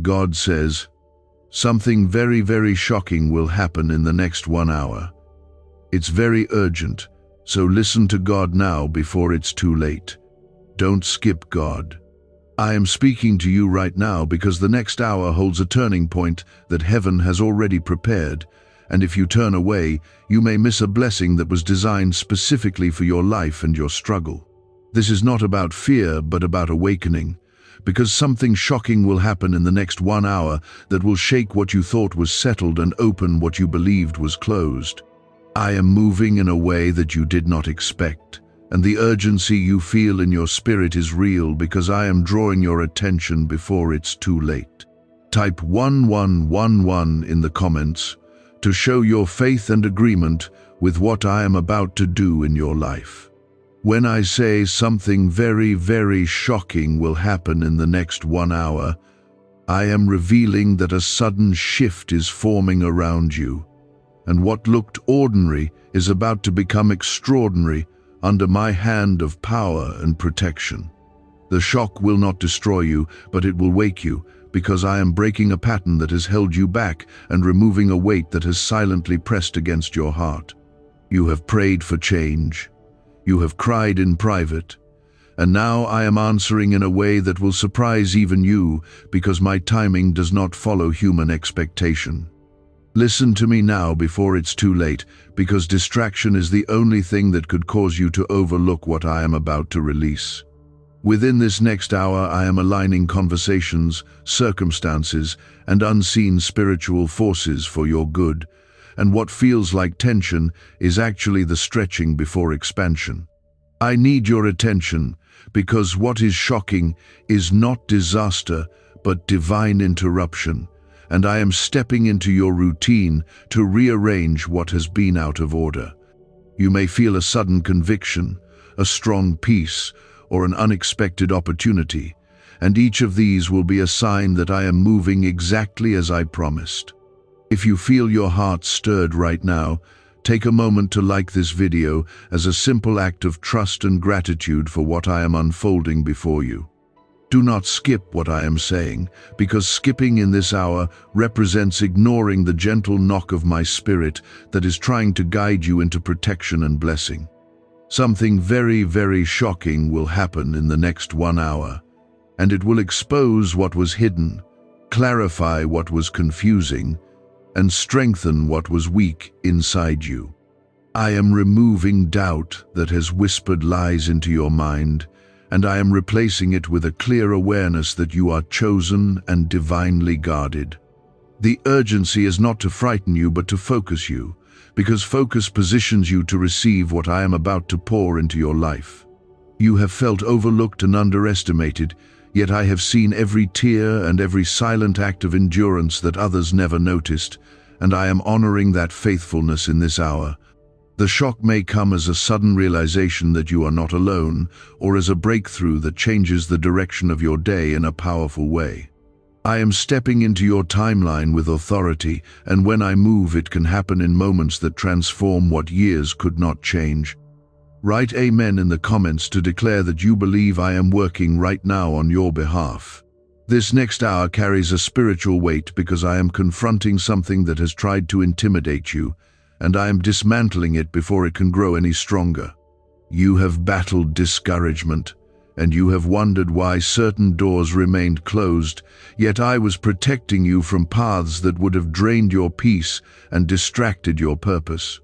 God says, something very, very shocking will happen in the next 1 hour. It's very urgent, so listen to God now before it's too late. Don't skip God. I am speaking to you right now because the next hour holds a turning point that heaven has already prepared, and if you turn away, you may miss a blessing that was designed specifically for your life and your struggle. This is not about fear, but about awakening, because something shocking will happen in the next 1 hour that will shake what you thought was settled and open what you believed was closed. I am moving in a way that you did not expect, and the urgency you feel in your spirit is real because I am drawing your attention before it's too late. Type 1111 in the comments to show your faith and agreement with what I am about to do in your life. When I say something very, very shocking will happen in the next 1 hour, I am revealing that a sudden shift is forming around you, and what looked ordinary is about to become extraordinary under my hand of power and protection. The shock will not destroy you, but it will wake you, because I am breaking a pattern that has held you back and removing a weight that has silently pressed against your heart. You have prayed for change. You have cried in private, and now I am answering in a way that will surprise even you because my timing does not follow human expectation. Listen to me now before it's too late, because distraction is the only thing that could cause you to overlook what I am about to release. Within this next hour, I am aligning conversations, circumstances, and unseen spiritual forces for your good, and what feels like tension is actually the stretching before expansion. I need your attention because what is shocking is not disaster but divine interruption, and I am stepping into your routine to rearrange what has been out of order. You may feel a sudden conviction, a strong peace, or an unexpected opportunity, and each of these will be a sign that I am moving exactly as I promised. If you feel your heart stirred right now, take a moment to like this video as a simple act of trust and gratitude for what I am unfolding before you. Do not skip what I am saying, because skipping in this hour represents ignoring the gentle knock of my spirit that is trying to guide you into protection and blessing. Something very, very shocking will happen in the next 1 hour, and it will expose what was hidden, clarify what was confusing, and strengthen what was weak inside you. I am removing doubt that has whispered lies into your mind, and I am replacing it with a clear awareness that you are chosen and divinely guarded. The urgency is not to frighten you but to focus you, because focus positions you to receive what I am about to pour into your life. You have felt overlooked and underestimated, yet I have seen every tear and every silent act of endurance that others never noticed, and I am honoring that faithfulness in this hour. The shock may come as a sudden realization that you are not alone, or as a breakthrough that changes the direction of your day in a powerful way. I am stepping into your timeline with authority, and when I move, it can happen in moments that transform what years could not change. Write Amen in the comments to declare that you believe I am working right now on your behalf. This next hour carries a spiritual weight because I am confronting something that has tried to intimidate you, and I am dismantling it before it can grow any stronger. You have battled discouragement, and you have wondered why certain doors remained closed, yet I was protecting you from paths that would have drained your peace and distracted your purpose.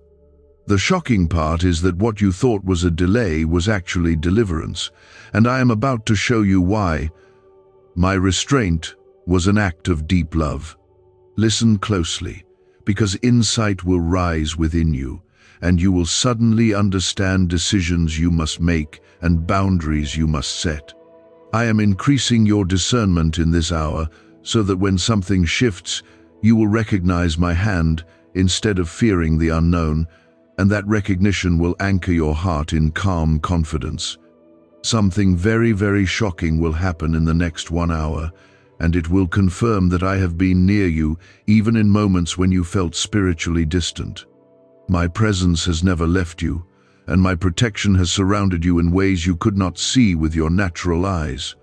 The shocking part is that what you thought was a delay was actually deliverance, and I am about to show you why. My restraint was an act of deep love. Listen closely, because insight will rise within you, and you will suddenly understand decisions you must make and boundaries you must set. I am increasing your discernment in this hour so that when something shifts, you will recognize my hand instead of fearing the unknown, and that recognition will anchor your heart in calm confidence. Something very, very shocking will happen in the next 1 hour, and it will confirm that I have been near you even in moments when you felt spiritually distant. My presence has never left you, and my protection has surrounded you in ways you could not see with your natural eyes.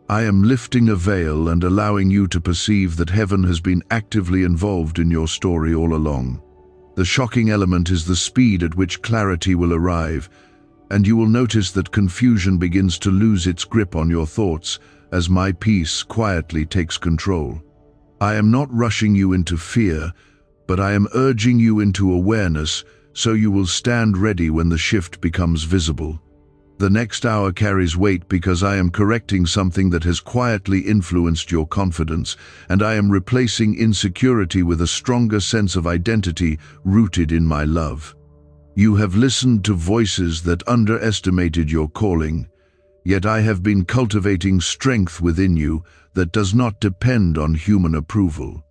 I am lifting a veil and allowing you to perceive that heaven has been actively involved in your story all along. The shocking element is the speed at which clarity will arrive, and you will notice that confusion begins to lose its grip on your thoughts as my peace quietly takes control. I am not rushing you into fear, but I am urging you into awareness so you will stand ready when the shift becomes visible. The next hour carries weight because I am correcting something that has quietly influenced your confidence, and I am replacing insecurity with a stronger sense of identity rooted in my love. You have listened to voices that underestimated your calling, yet I have been cultivating strength within you that does not depend on human approval.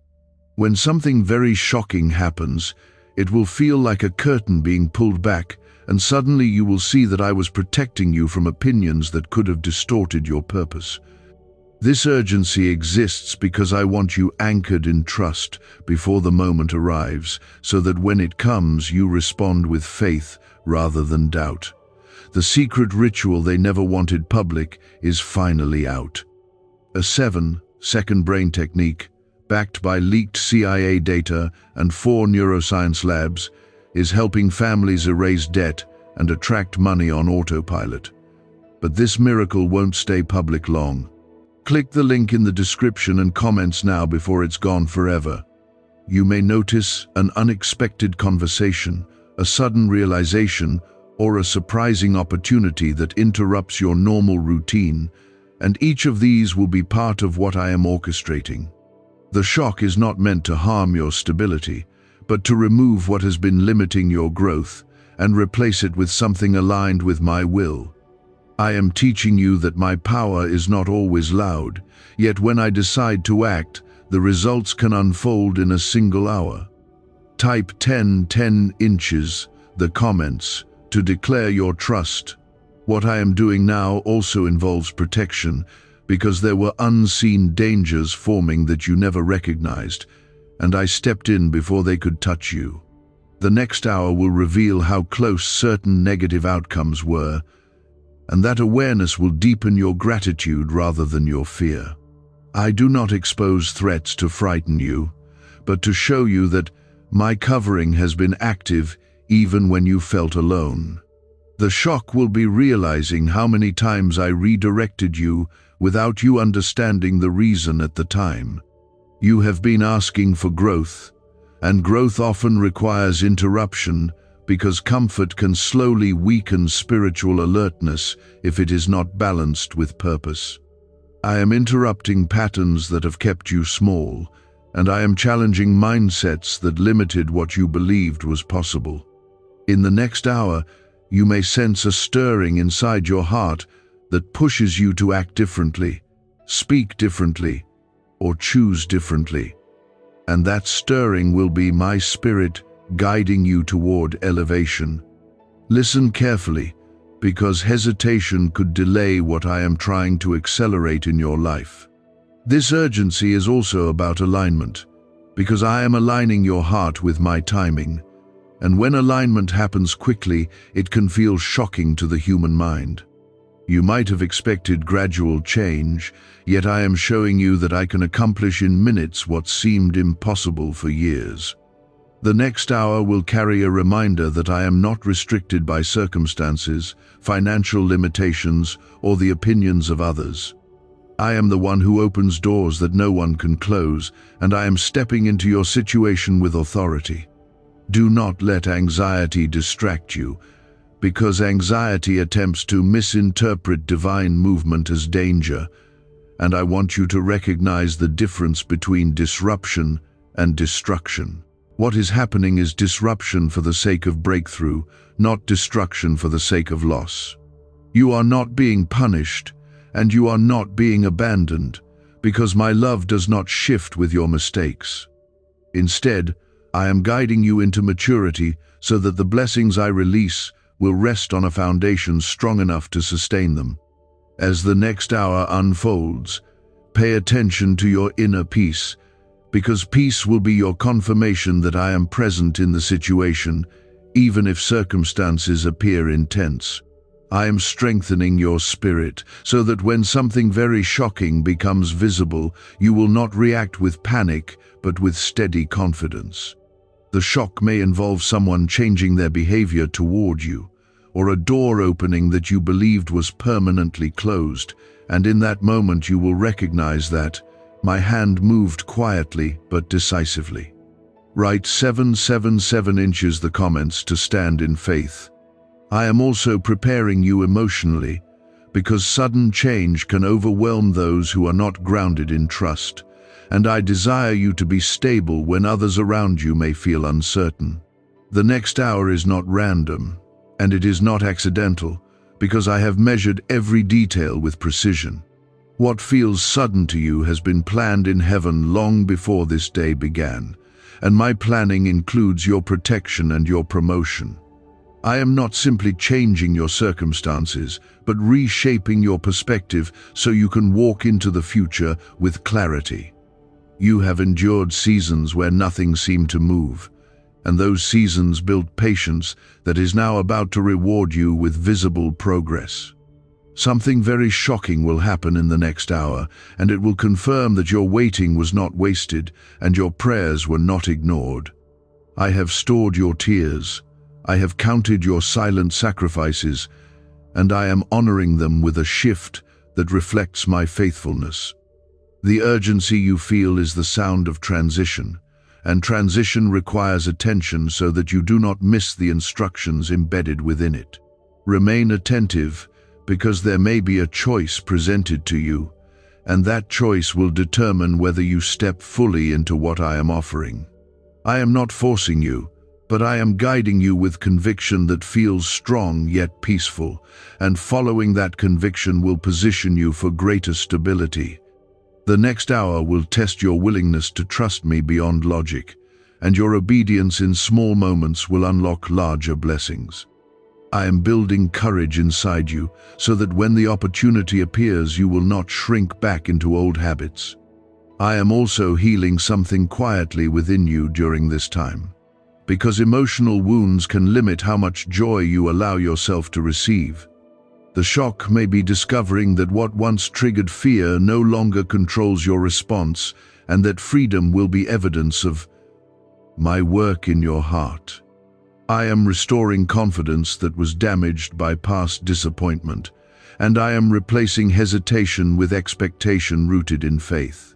When something very shocking happens, it will feel like a curtain being pulled back, and suddenly you will see that I was protecting you from opinions that could have distorted your purpose. This urgency exists because I want you anchored in trust before the moment arrives, so that when it comes, you respond with faith rather than doubt. The secret ritual they never wanted public is finally out. A 7-second brain technique, backed by leaked CIA data and 4 neuroscience labs, is helping families erase debt and attract money on autopilot. But this miracle won't stay public long. Click the link in the description and comments now before it's gone forever. You may notice an unexpected conversation, a sudden realization, or a surprising opportunity that interrupts your normal routine, and each of these will be part of what I am orchestrating. The shock is not meant to harm your stability, but to remove what has been limiting your growth and replace it with something aligned with my will. I am teaching you that my power is not always loud, yet when I decide to act, the results can unfold in a single hour. Type 10 inches, the comments, to declare your trust. What I am doing now also involves protection, because there were unseen dangers forming that you never recognized, and I stepped in before they could touch you. The next hour will reveal how close certain negative outcomes were, and that awareness will deepen your gratitude rather than your fear. I do not expose threats to frighten you, but to show you that my covering has been active even when you felt alone. The shock will be realizing how many times I redirected you without you understanding the reason at the time. You have been asking for growth, and growth often requires interruption because comfort can slowly weaken spiritual alertness if it is not balanced with purpose. I am interrupting patterns that have kept you small, and I am challenging mindsets that limited what you believed was possible. In the next hour, you may sense a stirring inside your heart that pushes you to act differently, speak differently, or choose differently. And that stirring will be my spirit guiding you toward elevation. Listen carefully, because hesitation could delay what I am trying to accelerate in your life. This urgency is also about alignment, because I am aligning your heart with my timing. And when alignment happens quickly, it can feel shocking to the human mind. You might have expected gradual change, yet I am showing you that I can accomplish in minutes what seemed impossible for years. The next hour will carry a reminder that I am not restricted by circumstances, financial limitations, or the opinions of others. I am the one who opens doors that no one can close, and I am stepping into your situation with authority. Do not let anxiety distract you, because anxiety attempts to misinterpret divine movement as danger, and I want you to recognize the difference between disruption and destruction. What is happening is disruption for the sake of breakthrough, not destruction for the sake of loss. You are not being punished, and you are not being abandoned, because my love does not shift with your mistakes. Instead, I am guiding you into maturity so that the blessings I release will rest on a foundation strong enough to sustain them. As the next hour unfolds, pay attention to your inner peace, because peace will be your confirmation that I am present in the situation, even if circumstances appear intense. I am strengthening your spirit so that when something very shocking becomes visible, you will not react with panic, but with steady confidence. The shock may involve someone changing their behavior toward you, or a door opening that you believed was permanently closed, and in that moment you will recognize that my hand moved quietly but decisively. Write 777 inches the comments to stand in faith. I am also preparing you emotionally, because sudden change can overwhelm those who are not grounded in trust, and I desire you to be stable when others around you may feel uncertain. The next hour is not random, and it is not accidental, because I have measured every detail with precision. What feels sudden to you has been planned in heaven long before this day began, and my planning includes your protection and your promotion. I am not simply changing your circumstances, but reshaping your perspective so you can walk into the future with clarity. You have endured seasons where nothing seemed to move, and those seasons built patience that is now about to reward you with visible progress. Something very shocking will happen in the next hour, and it will confirm that your waiting was not wasted and your prayers were not ignored. I have stored your tears. I have counted your silent sacrifices, and I am honoring them with a shift that reflects my faithfulness. The urgency you feel is the sound of transition, and transition requires attention so that you do not miss the instructions embedded within it. Remain attentive, because there may be a choice presented to you, and that choice will determine whether you step fully into what I am offering. I am not forcing you, but I am guiding you with conviction that feels strong yet peaceful, and following that conviction will position you for greater stability. The next hour will test your willingness to trust me beyond logic, and your obedience in small moments will unlock larger blessings. I am building courage inside you so that when the opportunity appears, you will not shrink back into old habits. I am also healing something quietly within you during this time, because emotional wounds can limit how much joy you allow yourself to receive. The shock may be discovering that what once triggered fear no longer controls your response, and that freedom will be evidence of my work in your heart. I am restoring confidence that was damaged by past disappointment, and I am replacing hesitation with expectation rooted in faith.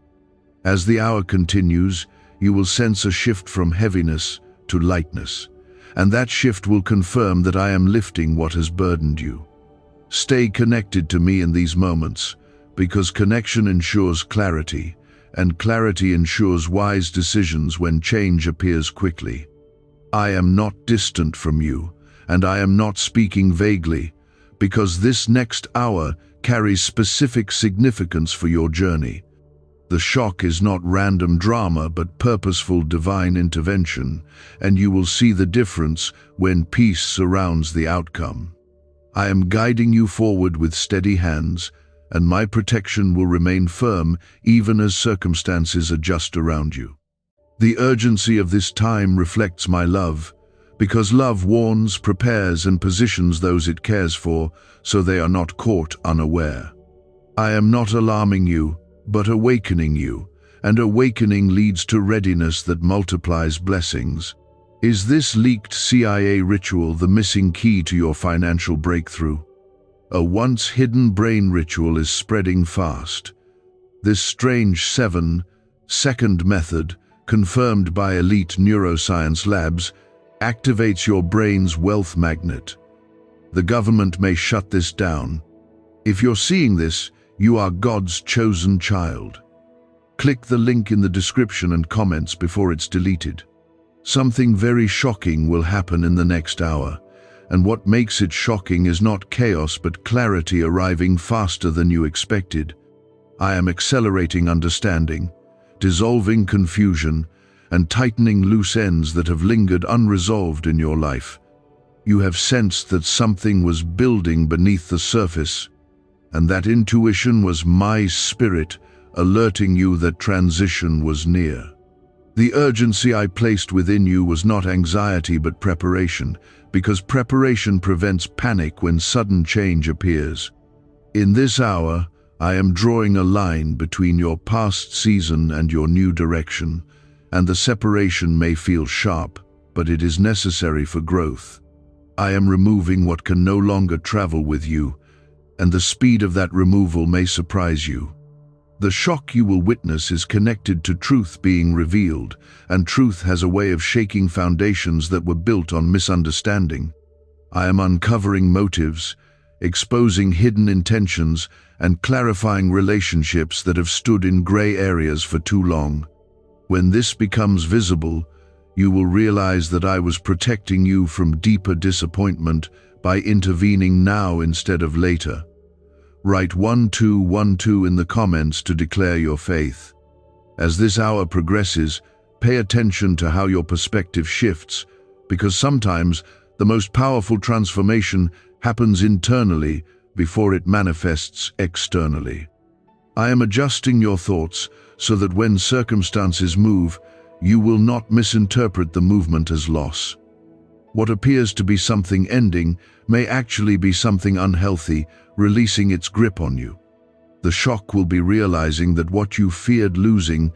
As the hour continues, you will sense a shift from heaviness to lightness, and that shift will confirm that I am lifting what has burdened you. Stay connected to me in these moments, because connection ensures clarity, and clarity ensures wise decisions when change appears quickly. I am not distant from you, and I am not speaking vaguely, because this next hour carries specific significance for your journey. The shock is not random drama but purposeful divine intervention, and you will see the difference when peace surrounds the outcome. I am guiding you forward with steady hands, and my protection will remain firm even as circumstances adjust around you. The urgency of this time reflects my love, because love warns, prepares, and positions those it cares for so they are not caught unaware. I am not alarming you, but awakening you, and awakening leads to readiness that multiplies blessings. Is this leaked CIA ritual the missing key to your financial breakthrough? A once hidden brain ritual is spreading fast. This strange 7-second method, confirmed by elite neuroscience labs, activates your brain's wealth magnet. The government may shut this down. If you're seeing this, you are God's chosen child. Click the link in the description and comments before it's deleted. Something very shocking will happen in the next hour, and what makes it shocking is not chaos but clarity arriving faster than you expected. I am accelerating understanding, dissolving confusion, and tightening loose ends that have lingered unresolved in your life. You have sensed that something was building beneath the surface, and that intuition was my spirit alerting you that transition was near. The urgency I placed within you was not anxiety but preparation, because preparation prevents panic when sudden change appears. In this hour, I am drawing a line between your past season and your new direction, and the separation may feel sharp, but it is necessary for growth. I am removing what can no longer travel with you, and the speed of that removal may surprise you. The shock you will witness is connected to truth being revealed, and truth has a way of shaking foundations that were built on misunderstanding. I am uncovering motives, exposing hidden intentions, and clarifying relationships that have stood in gray areas for too long. When this becomes visible, you will realize that I was protecting you from deeper disappointment by intervening now instead of later. Write 1212 in the comments to declare your faith. As this hour progresses, pay attention to how your perspective shifts, because sometimes the most powerful transformation happens internally before it manifests externally. I am adjusting your thoughts so that when circumstances move, you will not misinterpret the movement as loss. What appears to be something ending may actually be something unhealthy, releasing its grip on you. The shock will be realizing that what you feared losing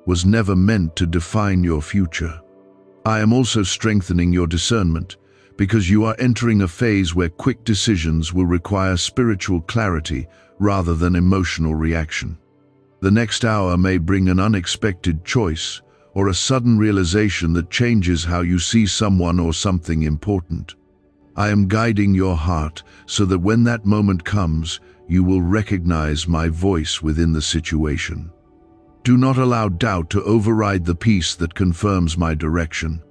was never meant to define your future. I am also strengthening your discernment, because you are entering a phase where quick decisions will require spiritual clarity rather than emotional reaction. The next hour may bring an unexpected choice or a sudden realization that changes how you see someone or something important. I am guiding your heart so that when that moment comes, you will recognize my voice within the situation. Do not allow doubt to override the peace that confirms my direction.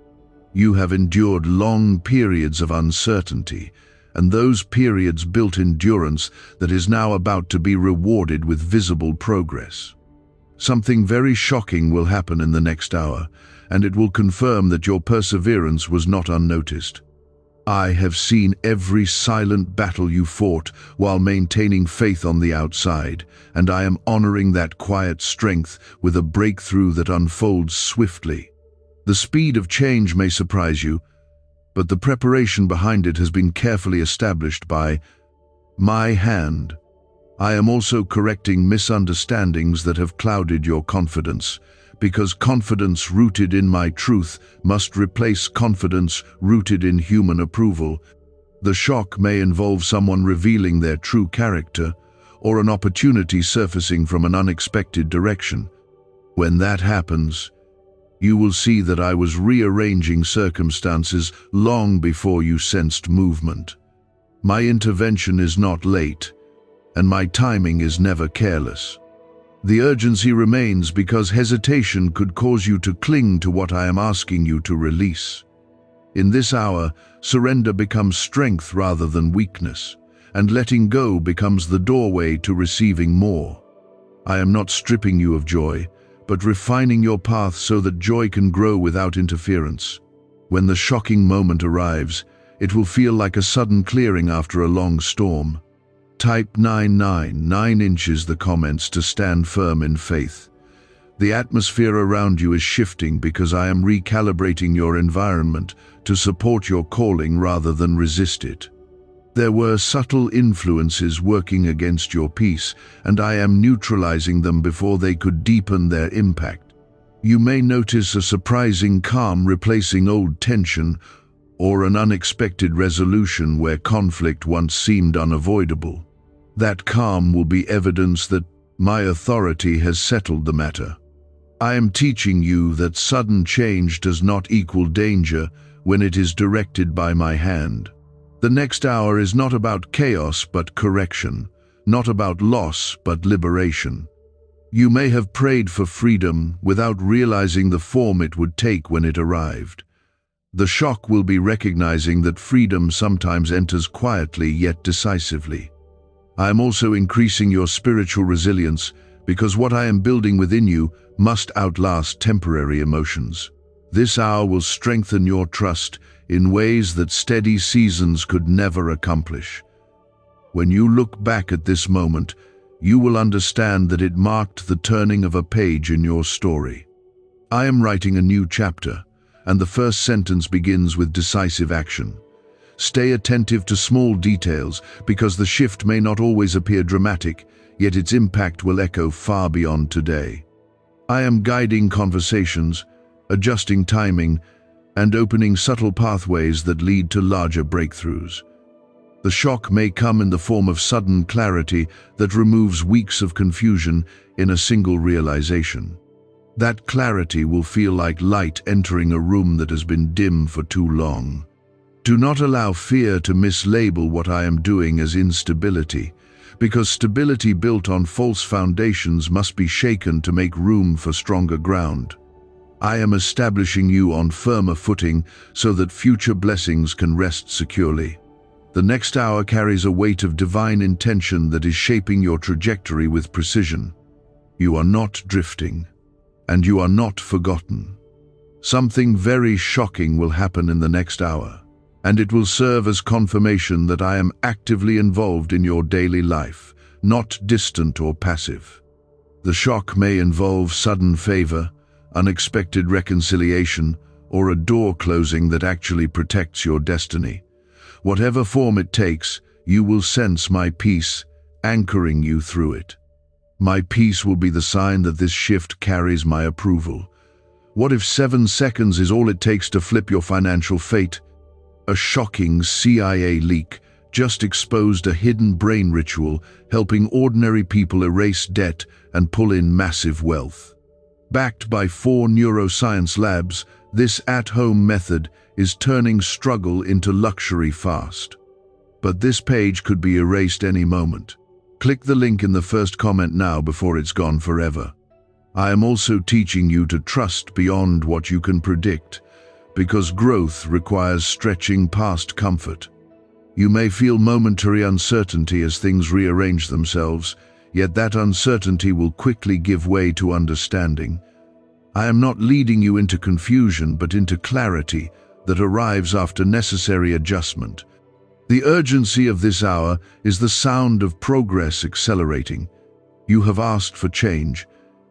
You have endured long periods of uncertainty, and those periods built endurance that is now about to be rewarded with visible progress. Something very shocking will happen in the next hour, and it will confirm that your perseverance was not unnoticed. I have seen every silent battle you fought while maintaining faith on the outside, and I am honoring that quiet strength with a breakthrough that unfolds swiftly. The speed of change may surprise you, but the preparation behind it has been carefully established by my hand. I am also correcting misunderstandings that have clouded your confidence, because confidence rooted in my truth must replace confidence rooted in human approval. The shock may involve someone revealing their true character, or an opportunity surfacing from an unexpected direction. When that happens, you will see that I was rearranging circumstances long before you sensed movement. My intervention is not late, and my timing is never careless. The urgency remains because hesitation could cause you to cling to what I am asking you to release. In this hour, surrender becomes strength rather than weakness, and letting go becomes the doorway to receiving more. I am not stripping you of joy, but refining your path so that joy can grow without interference. When the shocking moment arrives, it will feel like a sudden clearing after a long storm. Type 999 inches the comments to stand firm in faith. The atmosphere around you is shifting because I am recalibrating your environment to support your calling rather than resist it. There were subtle influences working against your peace, and I am neutralizing them before they could deepen their impact. You may notice a surprising calm replacing old tension, or an unexpected resolution where conflict once seemed unavoidable. That calm will be evidence that my authority has settled the matter. I am teaching you that sudden change does not equal danger when it is directed by my hand. The next hour is not about chaos but correction, not about loss but liberation. You may have prayed for freedom without realizing the form it would take when it arrived. The shock will be recognizing that freedom sometimes enters quietly yet decisively. I am also increasing your spiritual resilience because what I am building within you must outlast temporary emotions. This hour will strengthen your trust in ways that steady seasons could never accomplish. When you look back at this moment, you will understand that it marked the turning of a page in your story. I am writing a new chapter, and the first sentence begins with decisive action. Stay attentive to small details, because the shift may not always appear dramatic, yet its impact will echo far beyond today. I am guiding conversations, adjusting timing, and opening subtle pathways that lead to larger breakthroughs. The shock may come in the form of sudden clarity that removes weeks of confusion in a single realization. That clarity will feel like light entering a room that has been dim for too long. Do not allow fear to mislabel what I am doing as instability, because stability built on false foundations must be shaken to make room for stronger ground. I am establishing you on firmer footing so that future blessings can rest securely. The next hour carries a weight of divine intention that is shaping your trajectory with precision. You are not drifting, and you are not forgotten. Something very shocking will happen in the next hour, and it will serve as confirmation that I am actively involved in your daily life, not distant or passive. The shock may involve sudden favor, unexpected reconciliation, or a door closing that actually protects your destiny. Whatever form it takes, you will sense my peace, anchoring you through it. My peace will be the sign that this shift carries my approval. What if 7 seconds is all it takes to flip your financial fate? A shocking CIA leak just exposed a hidden brain ritual helping ordinary people erase debt and pull in massive wealth. Backed by 4 neuroscience labs, this at-home method is turning struggle into luxury fast. But this page could be erased any moment. Click the link in the first comment now before it's gone forever. I am also teaching you to trust beyond what you can predict, because growth requires stretching past comfort. You may feel momentary uncertainty as things rearrange themselves, yet that uncertainty will quickly give way to understanding. I am not leading you into confusion, but into clarity that arrives after necessary adjustment. The urgency of this hour is the sound of progress accelerating. You have asked for change,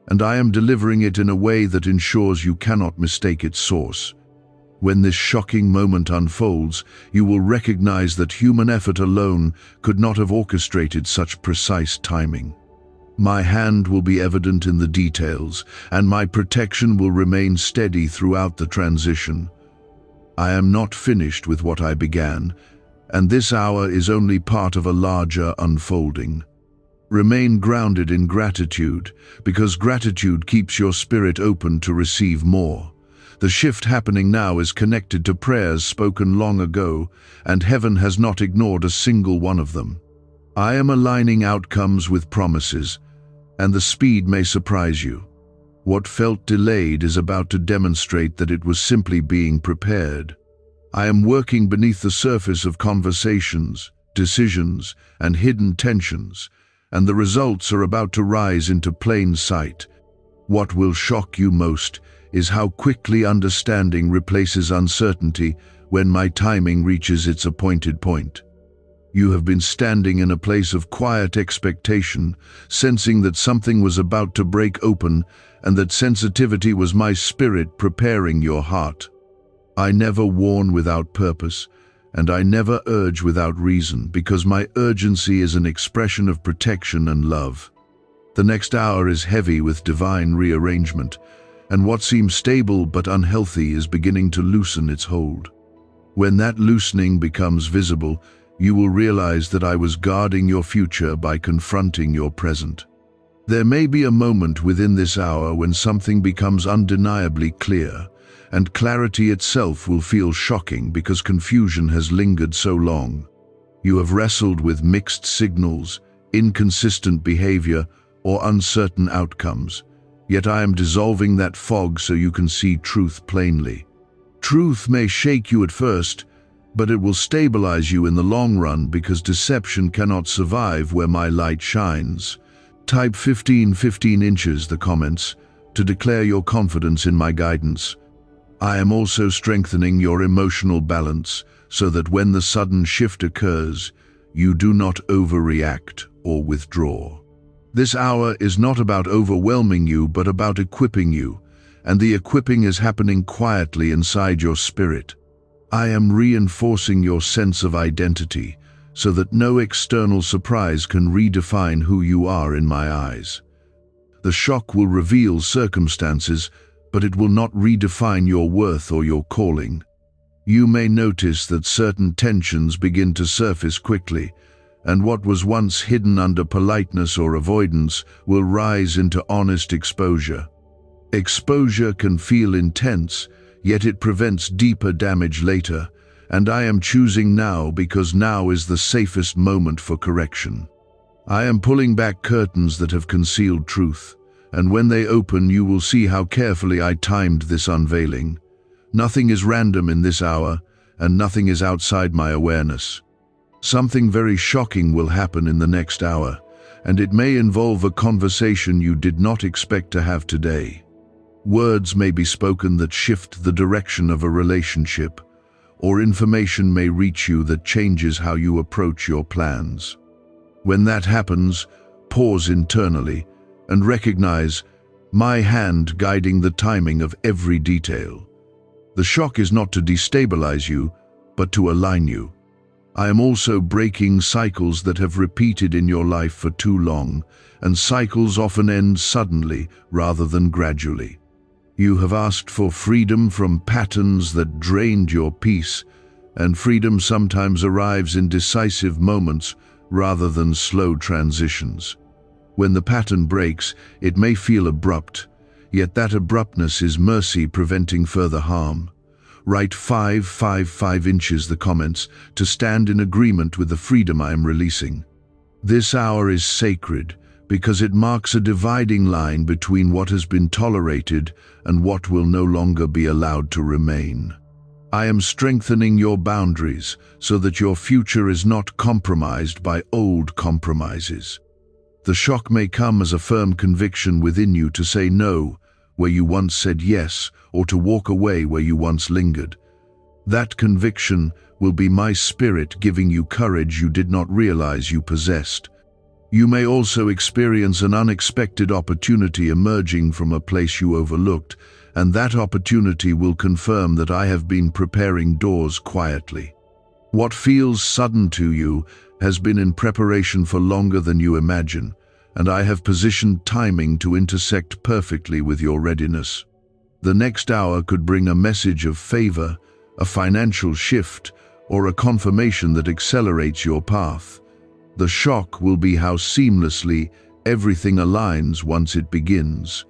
and I am delivering it in a way that ensures you cannot mistake its source. When this shocking moment unfolds, you will recognize that human effort alone could not have orchestrated such precise timing. My hand will be evident in the details, and my protection will remain steady throughout the transition. I am not finished with what I began, and this hour is only part of a larger unfolding. Remain grounded in gratitude, because gratitude keeps your spirit open to receive more. The shift happening now is connected to prayers spoken long ago, and heaven has not ignored a single one of them. I am aligning outcomes with promises, and the speed may surprise you. What felt delayed is about to demonstrate that it was simply being prepared. I am working beneath the surface of conversations, decisions, and hidden tensions, and the results are about to rise into plain sight. What will shock you most is how quickly understanding replaces uncertainty when my timing reaches its appointed point. You have been standing in a place of quiet expectation, sensing that something was about to break open and that sensitivity was my spirit preparing your heart. I never warn without purpose, and I never urge without reason, because my urgency is an expression of protection and love. The next hour is heavy with divine rearrangement, and what seems stable but unhealthy is beginning to loosen its hold. When that loosening becomes visible, you will realize that I was guarding your future by confronting your present. There may be a moment within this hour when something becomes undeniably clear, and clarity itself will feel shocking because confusion has lingered so long. You have wrestled with mixed signals, inconsistent behavior, or uncertain outcomes. Yet I am dissolving that fog so you can see truth plainly. Truth may shake you at first, but it will stabilize you in the long run, because deception cannot survive where my light shines. Type 15 inches the comments to declare your confidence in my guidance. I am also strengthening your emotional balance so that when the sudden shift occurs, you do not overreact or withdraw. This hour is not about overwhelming you, but about equipping you, and the equipping is happening quietly inside your spirit. I am reinforcing your sense of identity so that no external surprise can redefine who you are in my eyes. The shock will reveal circumstances, but it will not redefine your worth or your calling. You may notice that certain tensions begin to surface quickly, and what was once hidden under politeness or avoidance will rise into honest exposure. Exposure can feel intense, yet it prevents deeper damage later, and I am choosing now because now is the safest moment for correction. I am pulling back curtains that have concealed truth, and when they open you will see how carefully I timed this unveiling. Nothing is random in this hour, and nothing is outside my awareness. Something very shocking will happen in the next hour, and it may involve a conversation you did not expect to have today. Words may be spoken that shift the direction of a relationship, or information may reach you that changes how you approach your plans. When that happens, pause internally and recognize my hand guiding the timing of every detail. The shock is not to destabilize you, but to align you. I am also breaking cycles that have repeated in your life for too long, and cycles often end suddenly rather than gradually. You have asked for freedom from patterns that drained your peace, and freedom sometimes arrives in decisive moments rather than slow transitions. When the pattern breaks, it may feel abrupt, yet that abruptness is mercy preventing further harm. Write 5 inches the comments to stand in agreement with the freedom I am releasing. This hour is sacred because it marks a dividing line between what has been tolerated and what will no longer be allowed to remain. I am strengthening your boundaries so that your future is not compromised by old compromises. The shock may come as a firm conviction within you to say no where you once said yes, or to walk away where you once lingered. That conviction will be my spirit giving you courage you did not realize you possessed. You may also experience an unexpected opportunity emerging from a place you overlooked, and that opportunity will confirm that I have been preparing doors quietly. What feels sudden to you has been in preparation for longer than you imagine, and I have positioned timing to intersect perfectly with your readiness. The next hour could bring a message of favor, a financial shift, or a confirmation that accelerates your path. The shock will be how seamlessly everything aligns once it begins.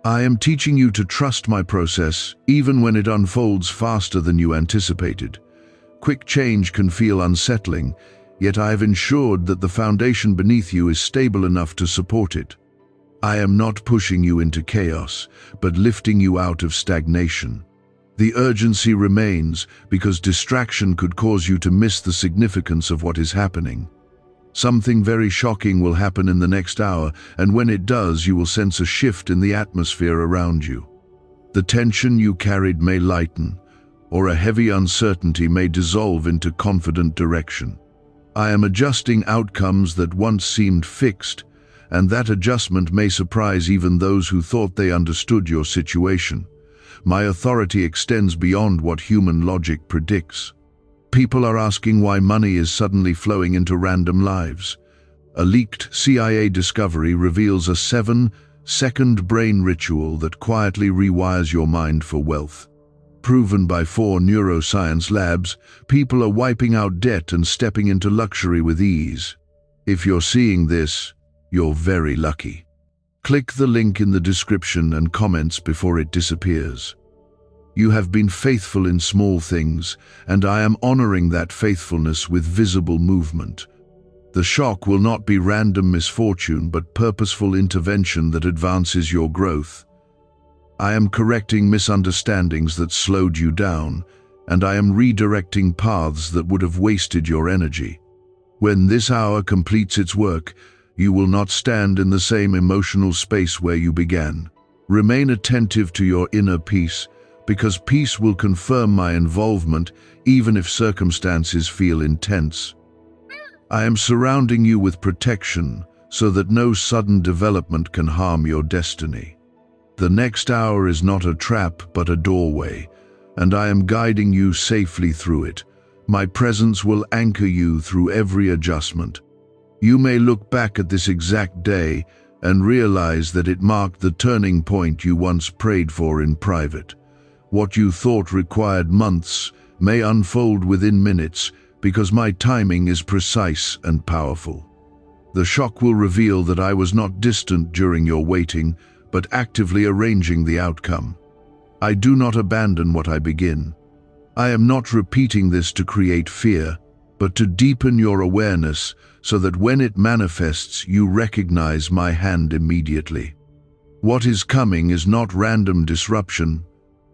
I am teaching you to trust my process, even when it unfolds faster than you anticipated. Quick change can feel unsettling, yet I have ensured that the foundation beneath you is stable enough to support it. I am not pushing you into chaos, but lifting you out of stagnation. The urgency remains because distraction could cause you to miss the significance of what is happening. Something very shocking will happen in the next hour, and when it does, you will sense a shift in the atmosphere around you. The tension you carried may lighten, or a heavy uncertainty may dissolve into confident direction. I am adjusting outcomes that once seemed fixed, and that adjustment may surprise even those who thought they understood your situation. My authority extends beyond what human logic predicts. People are asking why money is suddenly flowing into random lives. A leaked CIA discovery reveals a 7-second brain ritual that quietly rewires your mind for wealth. Proven by 4 neuroscience labs, people are wiping out debt and stepping into luxury with ease. If you're seeing this, you're very lucky. Click the link in the description and comments before it disappears. You have been faithful in small things, and I am honoring that faithfulness with visible movement. The shock will not be random misfortune, but purposeful intervention that advances your growth. I am correcting misunderstandings that slowed you down, and I am redirecting paths that would have wasted your energy. When this hour completes its work, you will not stand in the same emotional space where you began. Remain attentive to your inner peace, because peace will confirm my involvement even if circumstances feel intense. I am surrounding you with protection so that no sudden development can harm your destiny. The next hour is not a trap but a doorway, and I am guiding you safely through it. My presence will anchor you through every adjustment. You may look back at this exact day and realize that it marked the turning point you once prayed for in private. What you thought required months may unfold within minutes because my timing is precise and powerful. The shock will reveal that I was not distant during your waiting, but actively arranging the outcome. I do not abandon what I begin. I am not repeating this to create fear, but to deepen your awareness so that when it manifests, you recognize my hand immediately. What is coming is not random disruption,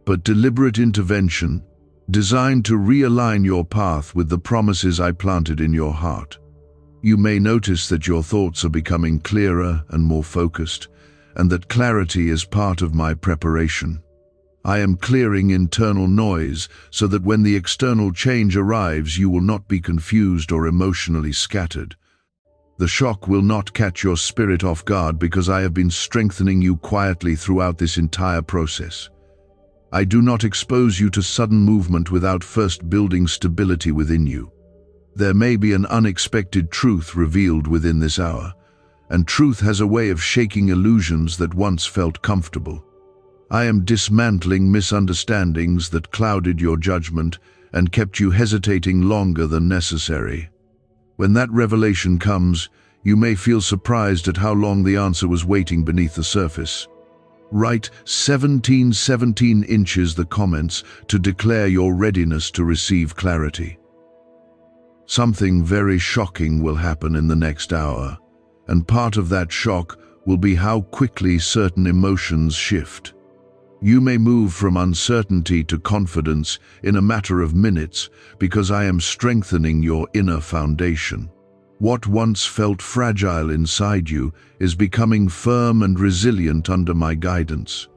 but deliberate intervention, designed to realign your path with the promises I planted in your heart. You may notice that your thoughts are becoming clearer and more focused, and that clarity is part of my preparation. I am clearing internal noise so that when the external change arrives, you will not be confused or emotionally scattered. The shock will not catch your spirit off guard because I have been strengthening you quietly throughout this entire process. I do not expose you to sudden movement without first building stability within you. There may be an unexpected truth revealed within this hour, and truth has a way of shaking illusions that once felt comfortable. I am dismantling misunderstandings that clouded your judgment and kept you hesitating longer than necessary. When that revelation comes, you may feel surprised at how long the answer was waiting beneath the surface. Write 1717 inches the comments to declare your readiness to receive clarity. Something very shocking will happen in the next hour, and part of that shock will be how quickly certain emotions shift. You may move from uncertainty to confidence in a matter of minutes because I am strengthening your inner foundation. What once felt fragile inside you is becoming firm and resilient under my guidance.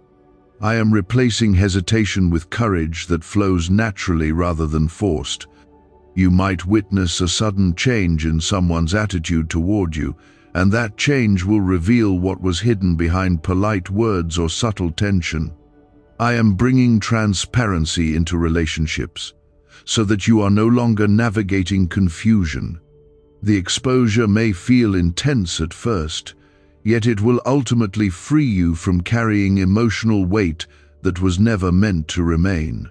I am replacing hesitation with courage that flows naturally rather than forced. You might witness a sudden change in someone's attitude toward you, and that change will reveal what was hidden behind polite words or subtle tension. I am bringing transparency into relationships, so that you are no longer navigating confusion. The exposure may feel intense at first, yet it will ultimately free you from carrying emotional weight that was never meant to remain.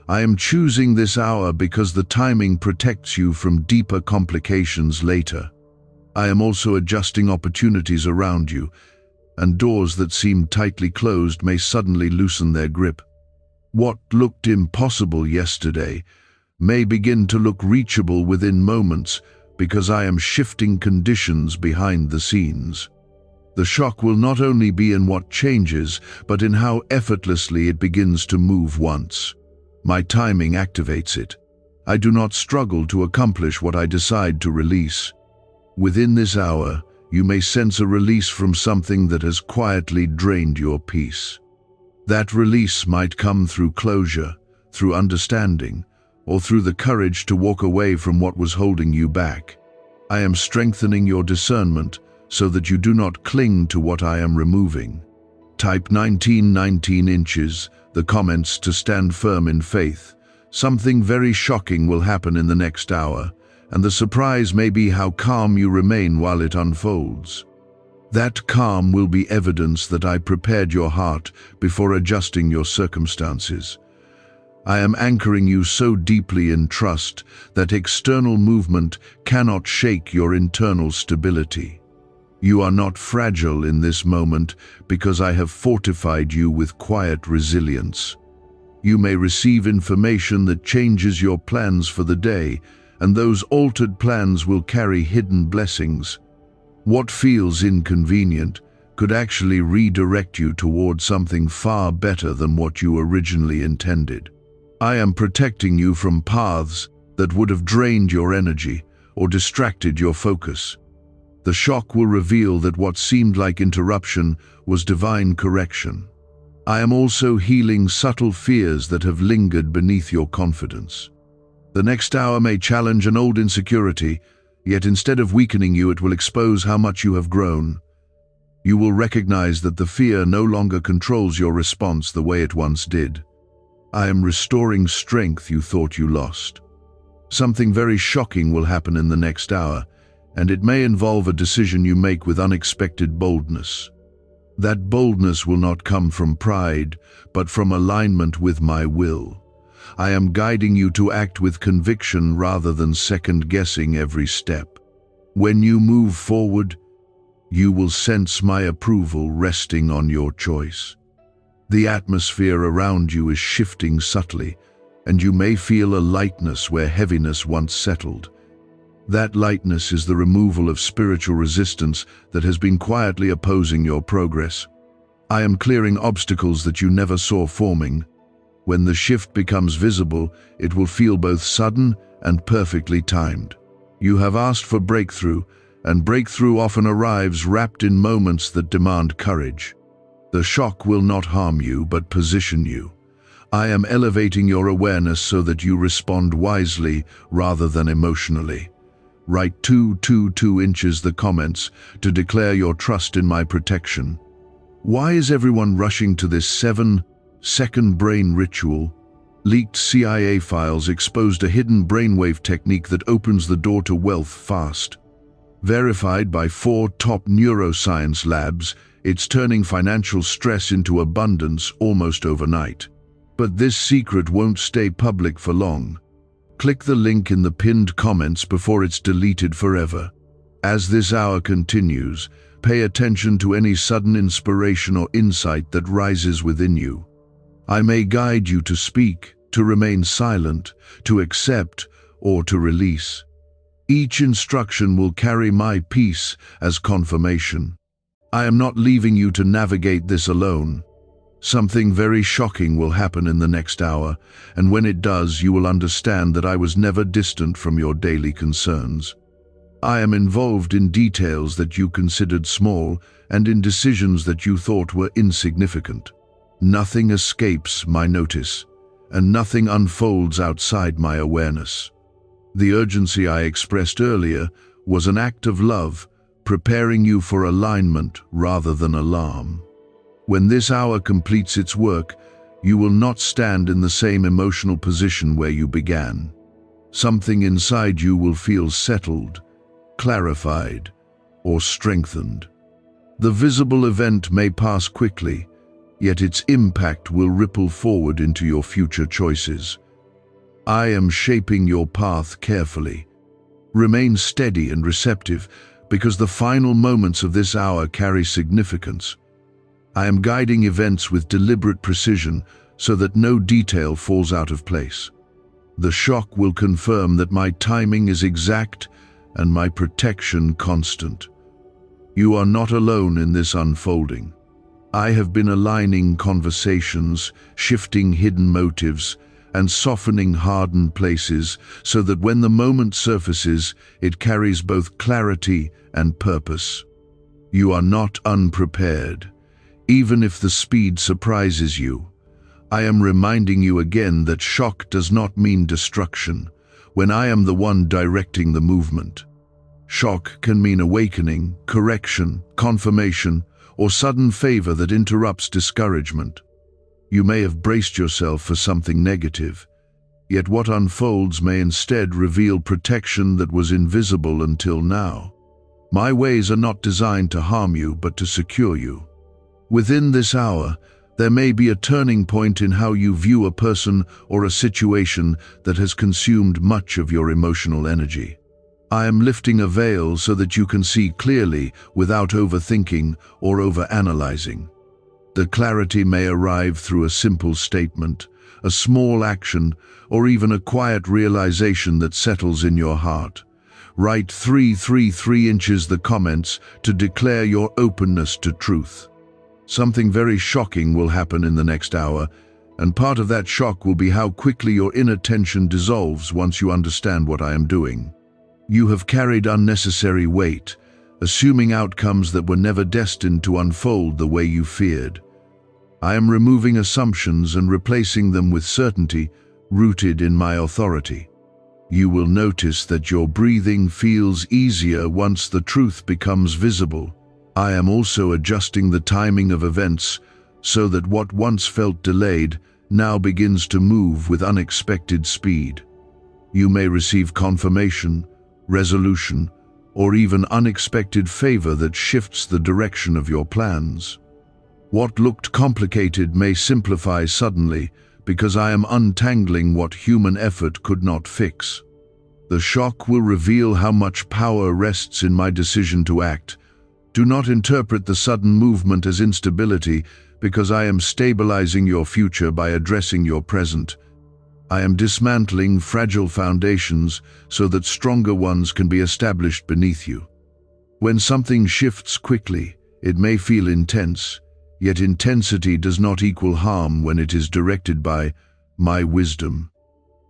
I am choosing this hour because the timing protects you from deeper complications later. I am also adjusting opportunities around you, and doors that seemed tightly closed may suddenly loosen their grip. What looked impossible yesterday may begin to look reachable within moments because I am shifting conditions behind the scenes. The shock will not only be in what changes, but in how effortlessly it begins to move once. My timing activates it. I do not struggle to accomplish what I decide to release. Within this hour, you may sense a release from something that has quietly drained your peace. That release might come through closure, through understanding, or through the courage to walk away from what was holding you back. I am strengthening your discernment so that you do not cling to what I am removing. Type 1919 inches, the comments to stand firm in faith. Something very shocking will happen in the next hour, and the surprise may be how calm you remain while it unfolds. That calm will be evidence that I prepared your heart before adjusting your circumstances. I am anchoring you so deeply in trust that external movement cannot shake your internal stability. You are not fragile in this moment because I have fortified you with quiet resilience. You may receive information that changes your plans for the day, and those altered plans will carry hidden blessings. What feels inconvenient could actually redirect you toward something far better than what you originally intended. I am protecting you from paths that would have drained your energy or distracted your focus. The shock will reveal that what seemed like interruption was divine correction. I am also healing subtle fears that have lingered beneath your confidence. The next hour may challenge an old insecurity, yet instead of weakening you, it will expose how much you have grown. You will recognize that the fear no longer controls your response the way it once did. I am restoring strength you thought you lost. Something very shocking will happen in the next hour, and it may involve a decision you make with unexpected boldness. That boldness will not come from pride, but from alignment with my will. I am guiding you to act with conviction rather than second-guessing every step. When you move forward, you will sense my approval resting on your choice. The atmosphere around you is shifting subtly, and you may feel a lightness where heaviness once settled. That lightness is the removal of spiritual resistance that has been quietly opposing your progress. I am clearing obstacles that you never saw forming. When the shift becomes visible, it will feel both sudden and perfectly timed. You have asked for breakthrough, and breakthrough often arrives wrapped in moments that demand courage. The shock will not harm you, but position you. I am elevating your awareness so that you respond wisely rather than emotionally. Write 222 inches the comments to declare your trust in my protection. Why is everyone rushing to this 7-second brain ritual? Leaked CIA files exposed a hidden brainwave technique that opens the door to wealth fast. Verified by 4 top neuroscience labs, it's turning financial stress into abundance almost overnight. But this secret won't stay public for long. Click the link in the pinned comments before it's deleted forever. As this hour continues, pay attention to any sudden inspiration or insight that rises within you. I may guide you to speak, to remain silent, to accept, or to release. Each instruction will carry my peace as confirmation. I am not leaving you to navigate this alone. Something very shocking will happen in the next hour, and when it does, you will understand that I was never distant from your daily concerns. I am involved in details that you considered small and in decisions that you thought were insignificant. Nothing escapes my notice, and nothing unfolds outside my awareness. The urgency I expressed earlier was an act of love, preparing you for alignment rather than alarm. When this hour completes its work, you will not stand in the same emotional position where you began. Something inside you will feel settled, clarified, or strengthened. The visible event may pass quickly, yet its impact will ripple forward into your future choices. I am shaping your path carefully. Remain steady and receptive, because the final moments of this hour carry significance. I am guiding events with deliberate precision so that no detail falls out of place. The shock will confirm that my timing is exact and my protection constant. You are not alone in this unfolding. I have been aligning conversations, shifting hidden motives, and softening hardened places so that when the moment surfaces, it carries both clarity and purpose. You are not unprepared. Even if the speed surprises you, I am reminding you again that shock does not mean destruction when I am the one directing the movement. Shock can mean awakening, correction, confirmation, or sudden favor that interrupts discouragement. You may have braced yourself for something negative, yet what unfolds may instead reveal protection that was invisible until now. My ways are not designed to harm you, but to secure you. Within this hour, there may be a turning point in how you view a person or a situation that has consumed much of your emotional energy. I am lifting a veil so that you can see clearly without overthinking or overanalyzing. The clarity may arrive through a simple statement, a small action, or even a quiet realization that settles in your heart. Write 333 inches the comments to declare your openness to truth. Something very shocking will happen in the next hour, and part of that shock will be how quickly your inner tension dissolves once you understand what I am doing. You have carried unnecessary weight, assuming outcomes that were never destined to unfold the way you feared. I am removing assumptions and replacing them with certainty rooted in my authority. You will notice that your breathing feels easier once the truth becomes visible. I am also adjusting the timing of events so that what once felt delayed now begins to move with unexpected speed. You may receive confirmation, resolution, or even unexpected favor that shifts the direction of your plans. What looked complicated may simplify suddenly because I am untangling what human effort could not fix. The shock will reveal how much power rests in my decision to act. Do not interpret the sudden movement as instability, because I am stabilizing your future by addressing your present. I am dismantling fragile foundations so that stronger ones can be established beneath you. When something shifts quickly, it may feel intense, yet intensity does not equal harm when it is directed by my wisdom.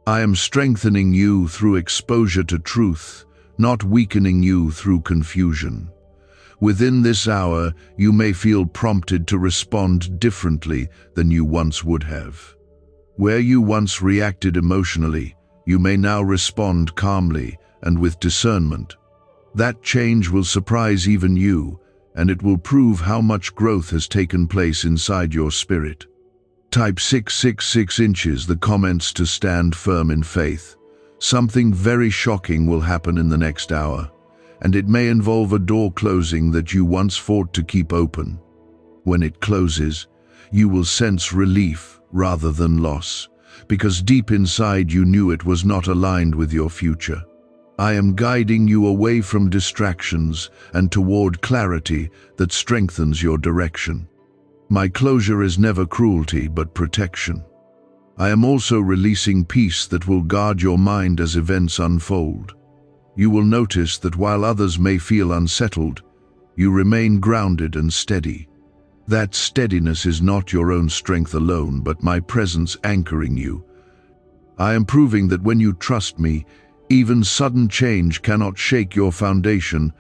I am strengthening you through exposure to truth, not weakening you through confusion. Within this hour, you may feel prompted to respond differently than you once would have. Where you once reacted emotionally, you may now respond calmly and with discernment. That change will surprise even you, and it will prove how much growth has taken place inside your spirit. Type 666 inches the comments to stand firm in faith. Something very shocking will happen in the next hour, and it may involve a door closing that you once fought to keep open. When it closes, you will sense relief rather than loss, because deep inside you knew it was not aligned with your future. I am guiding you away from distractions and toward clarity that strengthens your direction. My closure is never cruelty but protection. I am also releasing peace that will guard your mind as events unfold. You will notice that while others may feel unsettled, you remain grounded and steady. That steadiness is not your own strength alone, but my presence anchoring you. I am proving that when you trust me, even sudden change cannot shake your foundation.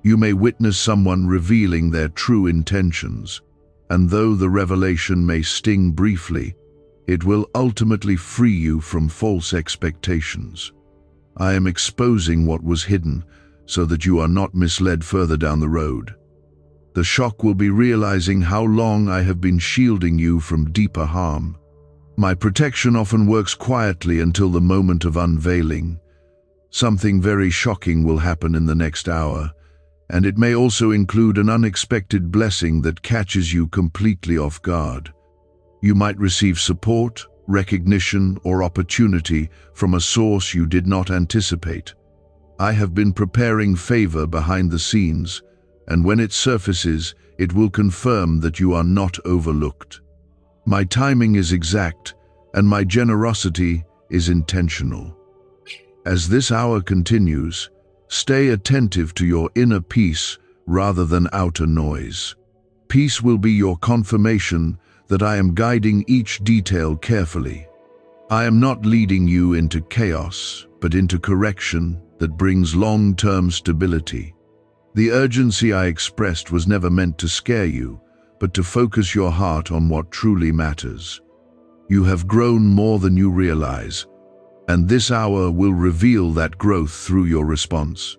You may witness someone revealing their true intentions, and though the revelation may sting briefly, it will ultimately free you from false expectations. I am exposing what was hidden so that you are not misled further down the road. The shock will be realizing how long I have been shielding you from deeper harm. My protection often works quietly until the moment of unveiling. Something very shocking will happen in the next hour, and it may also include an unexpected blessing that catches you completely off guard. You might receive support, recognition, or opportunity from a source you did not anticipate. I have been preparing favor behind the scenes, and when it surfaces, it will confirm that you are not overlooked. My timing is exact, and my generosity is intentional. As this hour continues, stay attentive to your inner peace rather than outer noise. Peace will be your confirmation that I am guiding each detail carefully. I am not leading you into chaos, but into correction that brings long-term stability. The urgency I expressed was never meant to scare you, but to focus your heart on what truly matters. You have grown more than you realize, and this hour will reveal that growth through your response.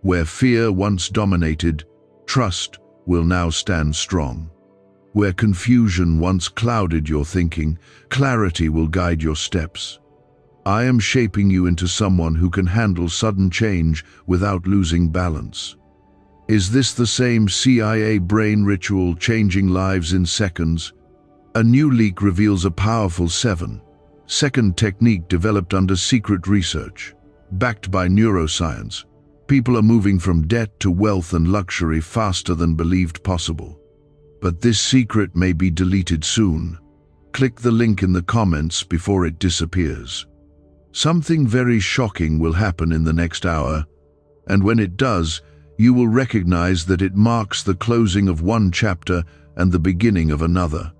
Where fear once dominated, trust will now stand strong. Where confusion once clouded your thinking, clarity will guide your steps. I am shaping you into someone who can handle sudden change without losing balance. Is this the same CIA brain ritual changing lives in seconds? A new leak reveals a powerful 7-second technique developed under secret research, backed by neuroscience. People are moving from debt to wealth and luxury faster than believed possible. But this secret may be deleted soon. Click the link in the comments before it disappears. Something very shocking will happen in the next hour, and when it does, you will recognize that it marks the closing of one chapter and the beginning of another.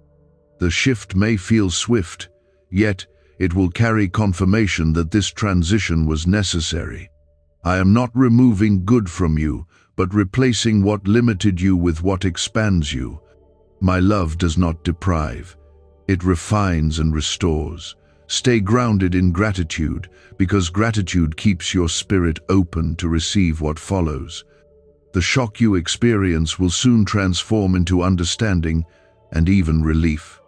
The shift may feel swift, yet it will carry confirmation that this transition was necessary. I am not removing good from you, but replacing what limited you with what expands you. My love does not deprive. It refines and restores. Stay grounded in gratitude, because gratitude keeps your spirit open to receive what follows. The shock you experience will soon transform into understanding and even relief.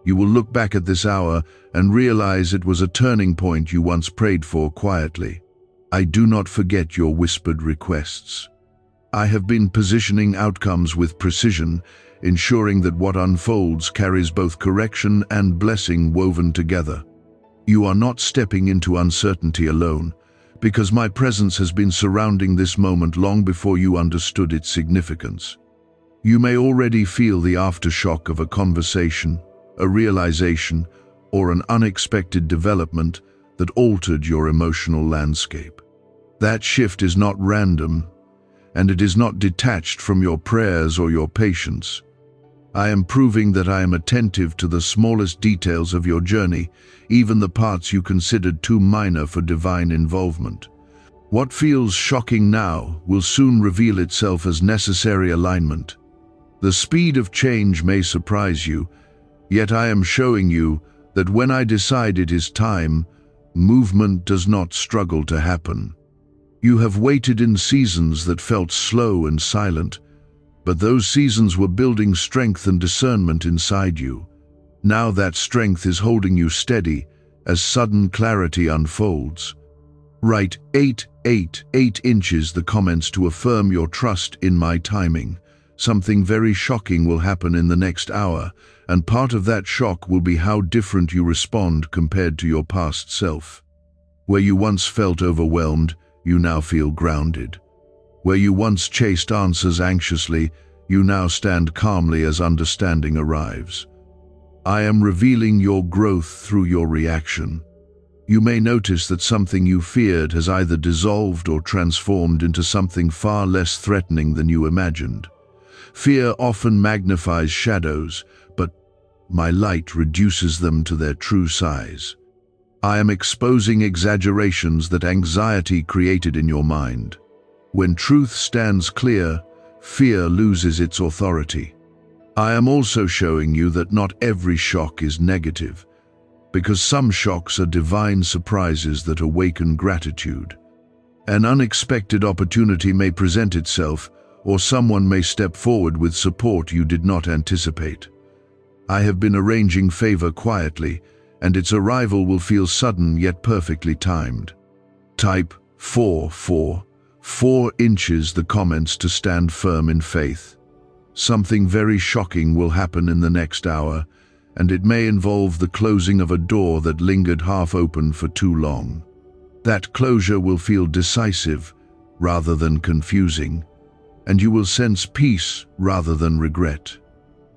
You will look back at this hour and realize it was a turning point you once prayed for quietly. I do not forget your whispered requests. I have been positioning outcomes with precision, ensuring that what unfolds carries both correction and blessing woven together. You are not stepping into uncertainty alone, because my presence has been surrounding this moment long before you understood its significance. You may already feel the aftershock of a conversation, a realization, or an unexpected development that altered your emotional landscape. That shift is not random, and it is not detached from your prayers or your patience. I am proving that I am attentive to the smallest details of your journey, even the parts you considered too minor for divine involvement. What feels shocking now will soon reveal itself as necessary alignment. The speed of change may surprise you, yet I am showing you that when I decide it is time, movement does not struggle to happen. You have waited in seasons that felt slow and silent, but those seasons were building strength and discernment inside you. Now that strength is holding you steady as sudden clarity unfolds. Write 8 inches the comments to affirm your trust in my timing. Something very shocking will happen in the next hour, and part of that shock will be how different you respond compared to your past self. Where you once felt overwhelmed, you now feel grounded. Where you once chased answers anxiously, you now stand calmly as understanding arrives. I am revealing your growth through your reaction. You may notice that something you feared has either dissolved or transformed into something far less threatening than you imagined. Fear often magnifies shadows, but my light reduces them to their true size. I am exposing exaggerations that anxiety created in your mind. When truth stands clear, fear loses its authority. I am also showing you that not every shock is negative, because some shocks are divine surprises that awaken gratitude. An unexpected opportunity may present itself, or someone may step forward with support you did not anticipate. I have been arranging favor quietly, and its arrival will feel sudden yet perfectly timed. Type 4 inches the comments to stand firm in faith. Something very shocking will happen in the next hour, and it may involve the closing of a door that lingered half open for too long. That closure will feel decisive rather than confusing, and you will sense peace rather than regret.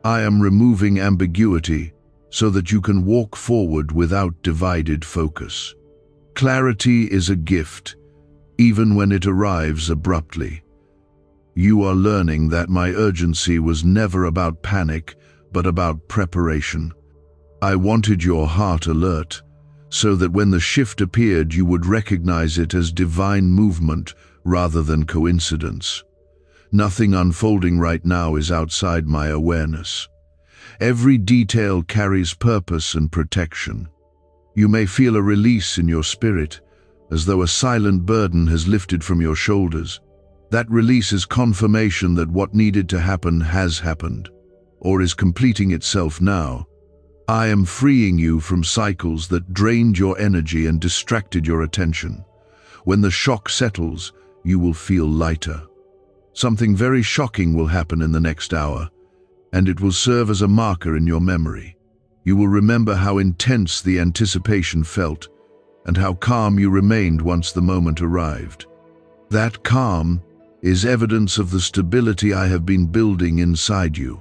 I am removing ambiguity so that you can walk forward without divided focus. Clarity is a gift, even when it arrives abruptly. You are learning that my urgency was never about panic, but about preparation. I wanted your heart alert, so that when the shift appeared you would recognize it as divine movement rather than coincidence. Nothing unfolding right now is outside my awareness. Every detail carries purpose and protection. You may feel a release in your spirit, as though a silent burden has lifted from your shoulders. That release is confirmation that what needed to happen has happened, or is completing itself now. I am freeing you from cycles that drained your energy and distracted your attention. When the shock settles, you will feel lighter. Something very shocking will happen in the next hour, and it will serve as a marker in your memory. You will remember how intense the anticipation felt, and how calm you remained once the moment arrived. That calm is evidence of the stability I have been building inside you.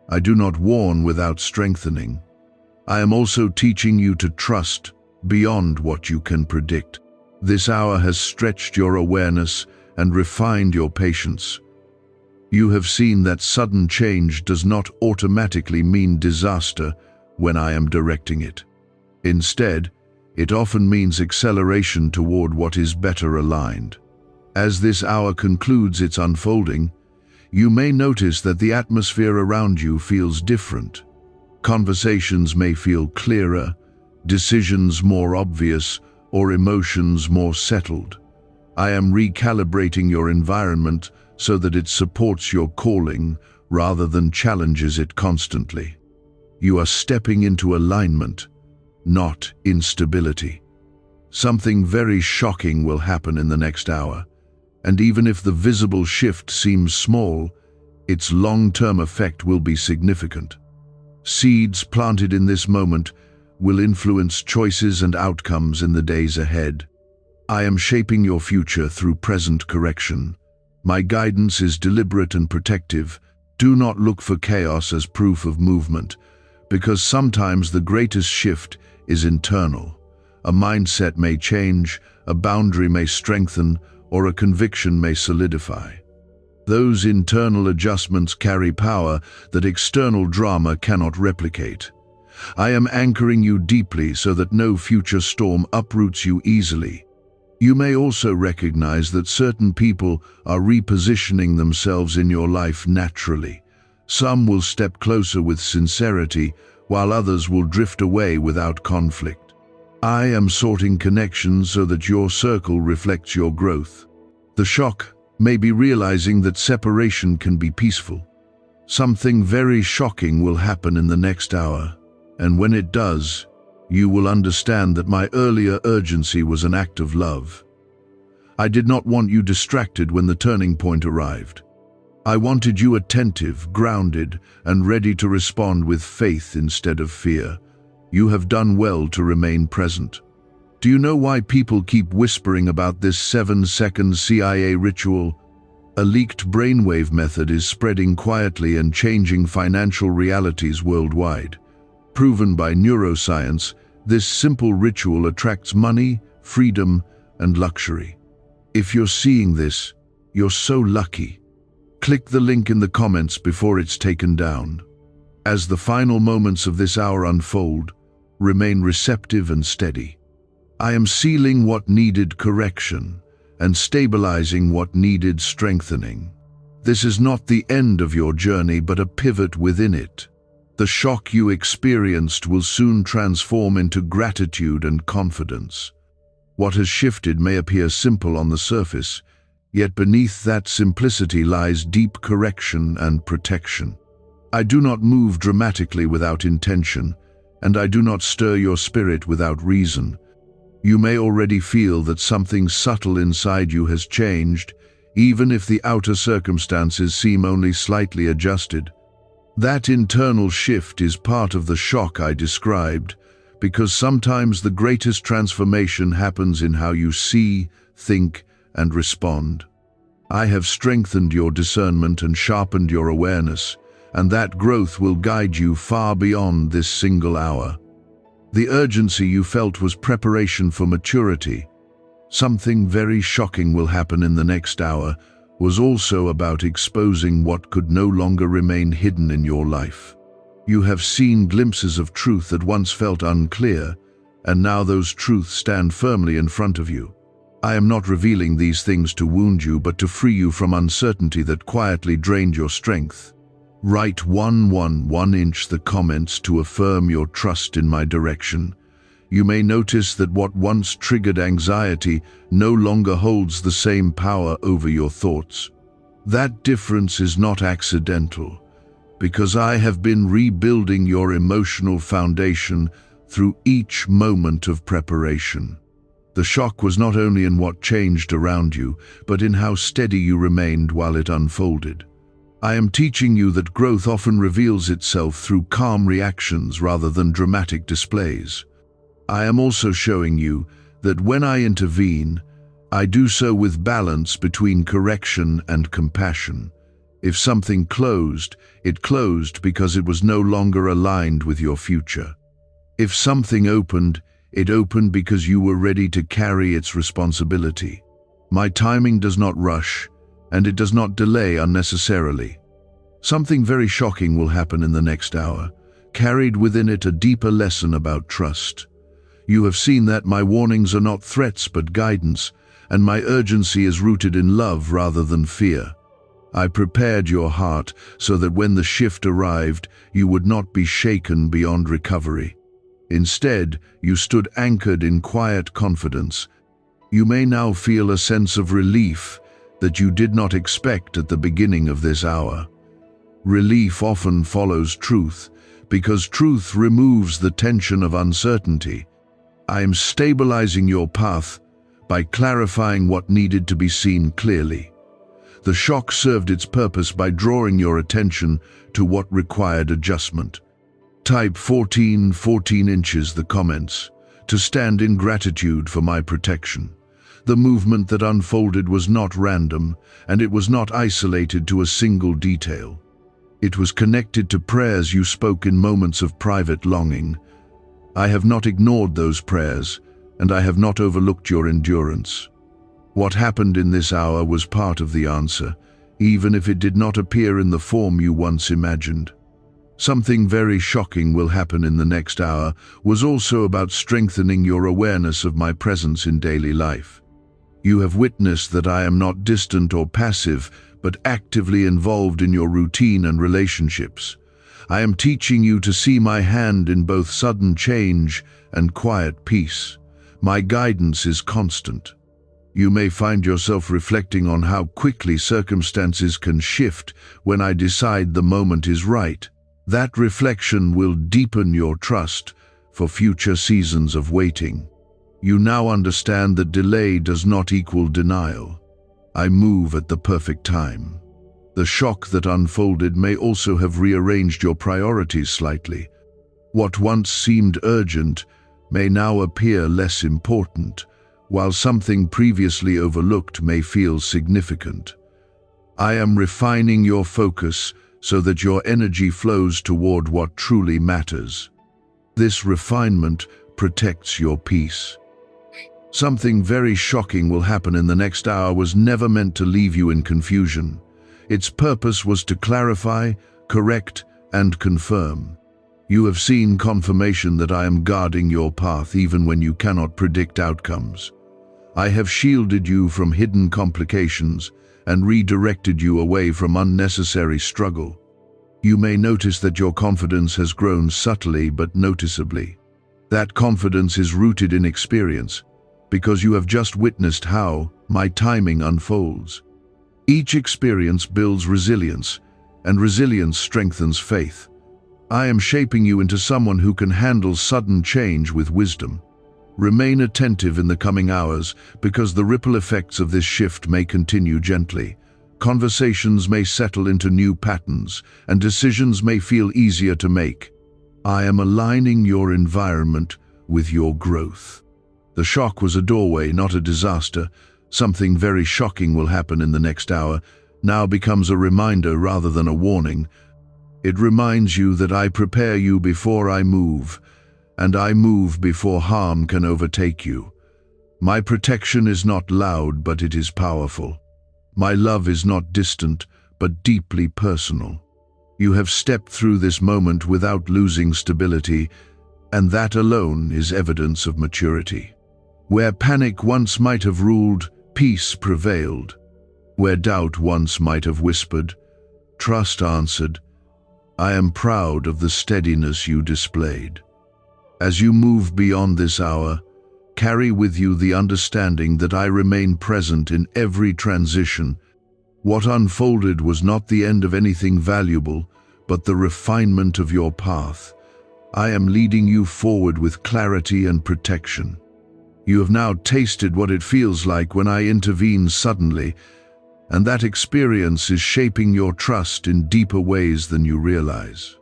I do not warn without strengthening. I am also teaching you to trust beyond what you can predict. This hour has stretched your awareness and refined your patience. You have seen that sudden change does not automatically mean disaster when I am directing it. Instead, it often means acceleration toward what is better aligned. As this hour concludes its unfolding, you may notice that the atmosphere around you feels different. Conversations may feel clearer, decisions more obvious, or emotions more settled. I am recalibrating your environment so that it supports your calling rather than challenges it constantly. You are stepping into alignment, not instability. Something very shocking will happen in the next hour, and even if the visible shift seems small, its long-term effect will be significant. Seeds planted in this moment will influence choices and outcomes in the days ahead. I am shaping your future through present correction. My guidance is deliberate and protective. Do not look for chaos as proof of movement, because sometimes the greatest shift is internal. A mindset may change, a boundary may strengthen, or a conviction may solidify. Those internal adjustments carry power that external drama cannot replicate. I am anchoring you deeply so that no future storm uproots you easily. You may also recognize that certain people are repositioning themselves in your life naturally. Some will step closer with sincerity, while others will drift away without conflict. I am sorting connections so that your circle reflects your growth. The shock may be realizing that separation can be peaceful. Something very shocking will happen in the next hour, and when it does, you will understand that my earlier urgency was an act of love. I did not want you distracted when the turning point arrived. I wanted you attentive, grounded, and ready to respond with faith instead of fear. You have done well to remain present. Do you know why people keep whispering about this 7-second CIA ritual? A leaked brainwave method is spreading quietly and changing financial realities worldwide. Proven by neuroscience, this simple ritual attracts money, freedom, and luxury. If you're seeing this, you're so lucky. Click the link in the comments before it's taken down. As the final moments of this hour unfold, remain receptive and steady. I am sealing what needed correction and stabilizing what needed strengthening. This is not the end of your journey, but a pivot within it. The shock you experienced will soon transform into gratitude and confidence. What has shifted may appear simple on the surface, yet beneath that simplicity lies deep correction and protection. I do not move dramatically without intention, and I do not stir your spirit without reason. You may already feel that something subtle inside you has changed, even if the outer circumstances seem only slightly adjusted. That internal shift is part of the shock I described, because sometimes the greatest transformation happens in how you see, think, and respond. I have strengthened your discernment and sharpened your awareness, and that growth will guide you far beyond this single hour. The urgency you felt was preparation for maturity. Something very shocking will happen in the next hour was also about exposing what could no longer remain hidden in your life. You have seen glimpses of truth that once felt unclear, and now those truths stand firmly in front of you. I am not revealing these things to wound you, but to free you from uncertainty that quietly drained your strength. Write 111 the comments to affirm your trust in my direction. You may notice that what once triggered anxiety no longer holds the same power over your thoughts. That difference is not accidental, because I have been rebuilding your emotional foundation through each moment of preparation. The shock was not only in what changed around you, but in how steady you remained while it unfolded. I am teaching you that growth often reveals itself through calm reactions rather than dramatic displays. I am also showing you that when I intervene, I do so with balance between correction and compassion. If something closed, it closed because it was no longer aligned with your future. If something opened, it opened because you were ready to carry its responsibility. My timing does not rush, and it does not delay unnecessarily. Something very shocking will happen in the next hour, carried within it a deeper lesson about trust. You have seen that my warnings are not threats but guidance, and my urgency is rooted in love rather than fear. I prepared your heart so that when the shift arrived, you would not be shaken beyond recovery. Instead, you stood anchored in quiet confidence. You may now feel a sense of relief that you did not expect at the beginning of this hour. Relief often follows truth, because truth removes the tension of uncertainty. I am stabilizing your path by clarifying what needed to be seen clearly. The shock served its purpose by drawing your attention to what required adjustment. Type 14 inches the comments, to stand in gratitude for my protection. The movement that unfolded was not random, and it was not isolated to a single detail. It was connected to prayers you spoke in moments of private longing. I have not ignored those prayers, and I have not overlooked your endurance. What happened in this hour was part of the answer, even if it did not appear in the form you once imagined. Something very shocking will happen in the next hour was also about strengthening your awareness of my presence in daily life. You have witnessed that I am not distant or passive, but actively involved in your routine and relationships. I am teaching you to see my hand in both sudden change and quiet peace. My guidance is constant. You may find yourself reflecting on how quickly circumstances can shift when I decide the moment is right. That reflection will deepen your trust for future seasons of waiting. You now understand that delay does not equal denial. I move at the perfect time. The shock that unfolded may also have rearranged your priorities slightly. What once seemed urgent may now appear less important, while something previously overlooked may feel significant. I am refining your focus so that your energy flows toward what truly matters. This refinement protects your peace. Something very shocking will happen in the next hour was never meant to leave you in confusion. Its purpose was to clarify, correct, and confirm. You have seen confirmation that I am guarding your path even when you cannot predict outcomes. I have shielded you from hidden complications and redirected you away from unnecessary struggle. You may notice that your confidence has grown subtly but noticeably. That confidence is rooted in experience, because you have just witnessed how my timing unfolds. Each experience builds resilience, and resilience strengthens faith. I am shaping you into someone who can handle sudden change with wisdom. Remain attentive in the coming hours, because the ripple effects of this shift may continue gently. Conversations may settle into new patterns, and decisions may feel easier to make. I am aligning your environment with your growth. The shock was a doorway, not a disaster. Something very shocking will happen in the next hour, now becomes a reminder rather than a warning. It reminds you that I prepare you before I move, and I move before harm can overtake you. My protection is not loud, but it is powerful. My love is not distant, but deeply personal. You have stepped through this moment without losing stability, and that alone is evidence of maturity. Where panic once might have ruled, peace prevailed. Where doubt once might have whispered, trust answered. I am proud of the steadiness you displayed. As you move beyond this hour, carry with you the understanding that I remain present in every transition. What unfolded was not the end of anything valuable, but the refinement of your path. I am leading you forward with clarity and protection. You have now tasted what it feels like when I intervene suddenly, and that experience is shaping your trust in deeper ways than you realize.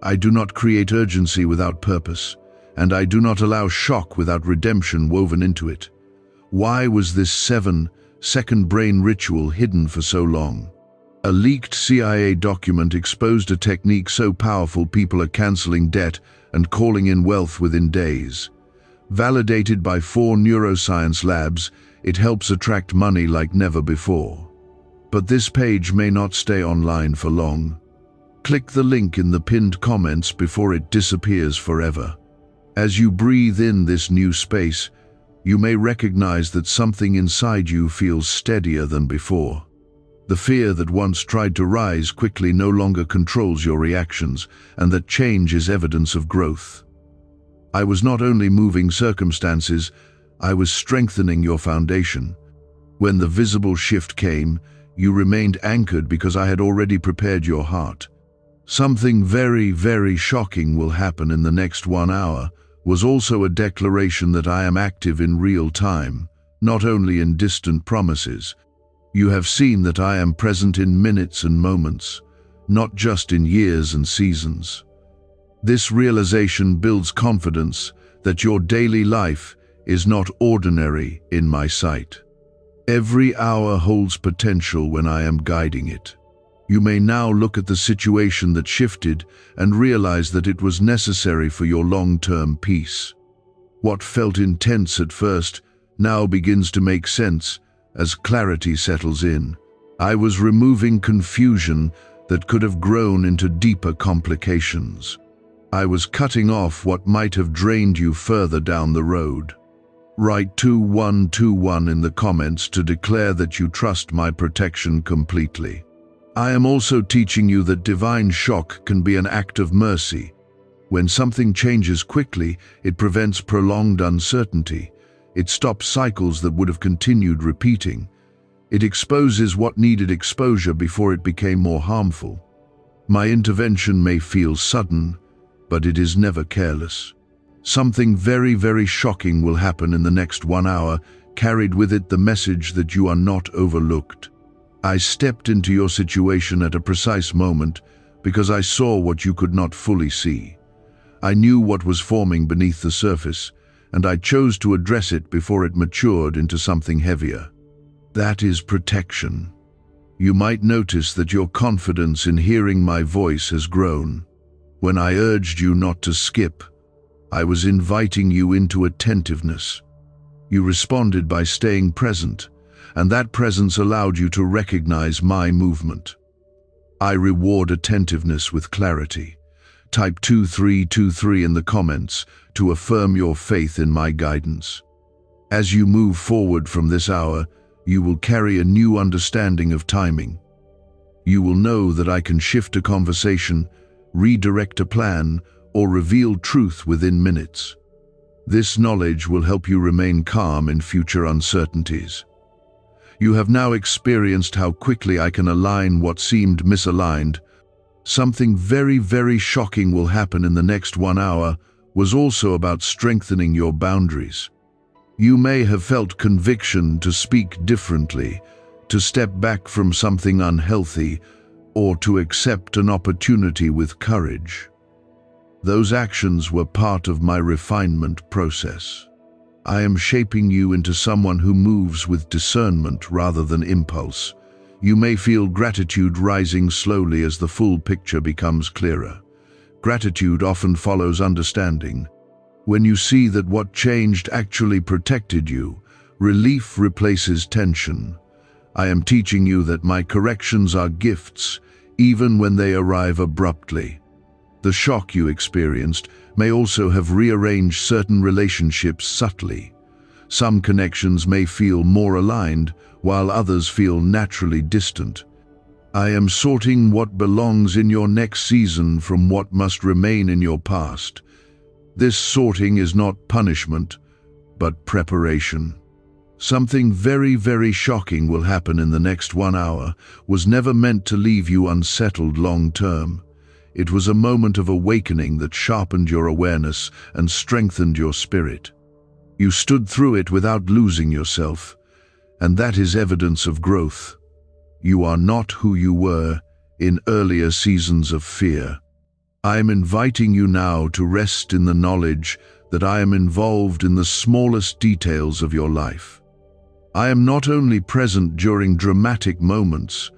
I do not create urgency without purpose, and I do not allow shock without redemption woven into it. Why was this 7-second brain ritual hidden for so long? A leaked CIA document exposed a technique so powerful people are canceling debt and calling in wealth within days. Validated by 4 neuroscience labs, it helps attract money like never before. But this page may not stay online for long. Click the link in the pinned comments before it disappears forever. As you breathe in this new space, you may recognize that something inside you feels steadier than before. The fear that once tried to rise quickly no longer controls your reactions, and that change is evidence of growth. I was not only moving circumstances, I was strengthening your foundation. When the visible shift came, you remained anchored because I had already prepared your heart. Something very, very shocking will happen in the next 1 hour was also a declaration that I am active in real time, not only in distant promises. You have seen that I am present in minutes and moments, not just in years and seasons. This realization builds confidence that your daily life is not ordinary in my sight. Every hour holds potential when I am guiding it. You may now look at the situation that shifted and realize that it was necessary for your long-term peace. What felt intense at first now begins to make sense as clarity settles in. I was removing confusion that could have grown into deeper complications. I was cutting off what might have drained you further down the road. Write 2121 in the comments to declare that you trust my protection completely. I am also teaching you that divine shock can be an act of mercy. When something changes quickly, it prevents prolonged uncertainty. It stops cycles that would have continued repeating. It exposes what needed exposure before it became more harmful. My intervention may feel sudden, but it is never careless. Something very, very shocking will happen in the next 1 hour, carried with it the message that you are not overlooked. I stepped into your situation at a precise moment because I saw what you could not fully see. I knew what was forming beneath the surface, and I chose to address it before it matured into something heavier. That is protection. You might notice that your confidence in hearing my voice has grown. When I urged you not to skip, I was inviting you into attentiveness. You responded by staying present, and that presence allowed you to recognize my movement. I reward attentiveness with clarity. Type 2323 in the comments to affirm your faith in my guidance. As you move forward from this hour, you will carry a new understanding of timing. You will know that I can shift a conversation, redirect a plan, or reveal truth within minutes. This knowledge will help you remain calm in future uncertainties. You have now experienced how quickly I can align what seemed misaligned. Something very, very shocking will happen in the next 1 hour was also about strengthening your boundaries. You may have felt conviction to speak differently, to step back from something unhealthy, or to accept an opportunity with courage. Those actions were part of my refinement process. I am shaping you into someone who moves with discernment rather than impulse. You may feel gratitude rising slowly as the full picture becomes clearer. Gratitude often follows understanding. When you see that what changed actually protected you, relief replaces tension. I am teaching you that my corrections are gifts, even when they arrive abruptly. The shock you experienced may also have rearranged certain relationships subtly. Some connections may feel more aligned, while others feel naturally distant. I am sorting what belongs in your next season from what must remain in your past. This sorting is not punishment, but preparation. Something very, very shocking will happen in the next 1 hour was never meant to leave you unsettled long term. It was a moment of awakening that sharpened your awareness and strengthened your spirit. You stood through it without losing yourself, and that is evidence of growth. You are not who you were in earlier seasons of fear. I am inviting you now to rest in the knowledge that I am involved in the smallest details of your life. I am not only present during dramatic moments,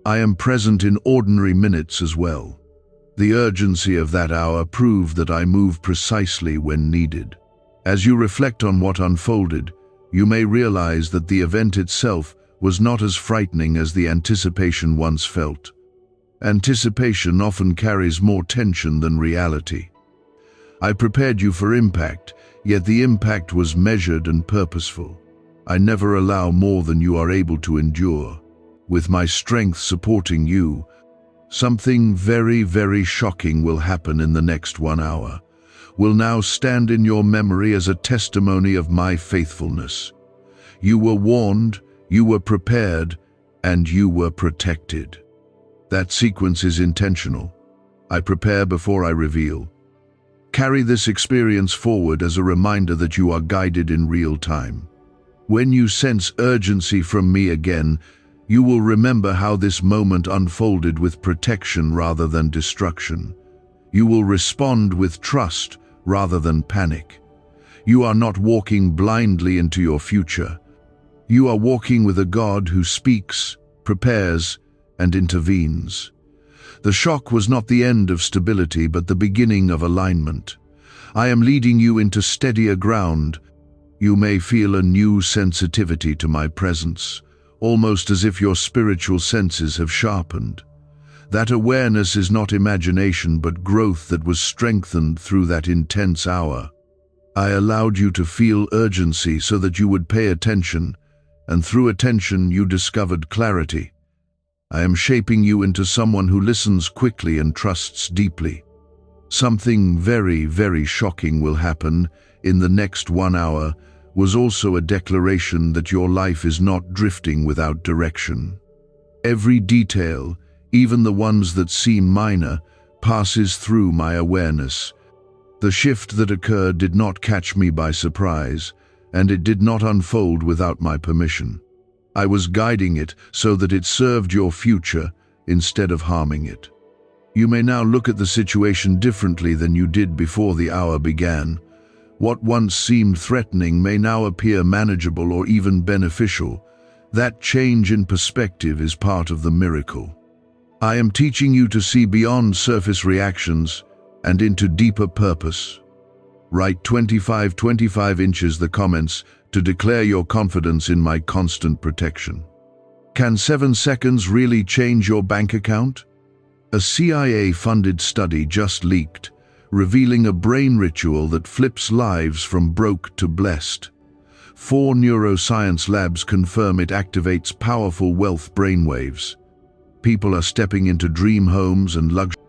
I am present in ordinary minutes as well. The urgency of that hour proved that I move precisely when needed. As you reflect on what unfolded, you may realize that the event itself was not as frightening as the anticipation once felt. Anticipation often carries more tension than reality. I prepared you for impact, yet the impact was measured and purposeful. I never allow more than you are able to endure. With my strength supporting you, something very, very shocking will happen in the next 1 hour. Will now stand in your memory as a testimony of my faithfulness. You were warned, You were prepared, and you were protected. That sequence is intentional. I prepare before I reveal. Carry this experience forward as a reminder that you are guided in real time. When you sense urgency from me again, you will remember how this moment unfolded with protection rather than destruction. You will respond with trust rather than panic. You are not walking blindly into your future. You are walking with a God who speaks, prepares, and intervenes. The shock was not the end of stability, but the beginning of alignment. I am leading you into steadier ground. You may feel a new sensitivity to my presence, almost as if your spiritual senses have sharpened. That awareness is not imagination, but growth that was strengthened through that intense hour. I allowed you to feel urgency so that you would pay attention, and through attention you discovered clarity. I am shaping you into someone who listens quickly and trusts deeply. Something very, very shocking will happen in the next 1 hour was also a declaration that your life is not drifting without direction. Every detail, even the ones that seem minor, passes through my awareness. The shift that occurred did not catch me by surprise, and it did not unfold without my permission. I was guiding it so that it served your future instead of harming it. You may now look at the situation differently than you did before the hour began. What once seemed threatening may now appear manageable or even beneficial. That change in perspective is part of the miracle. I am teaching you to see beyond surface reactions and into deeper purpose. Write 25 inches the comments to declare your confidence in my constant protection. Can 7 seconds really change your bank account? A CIA-funded study just leaked, revealing a brain ritual that flips lives from broke to blessed. 4 neuroscience labs confirm it activates powerful wealth brainwaves. People are stepping into dream homes and luxury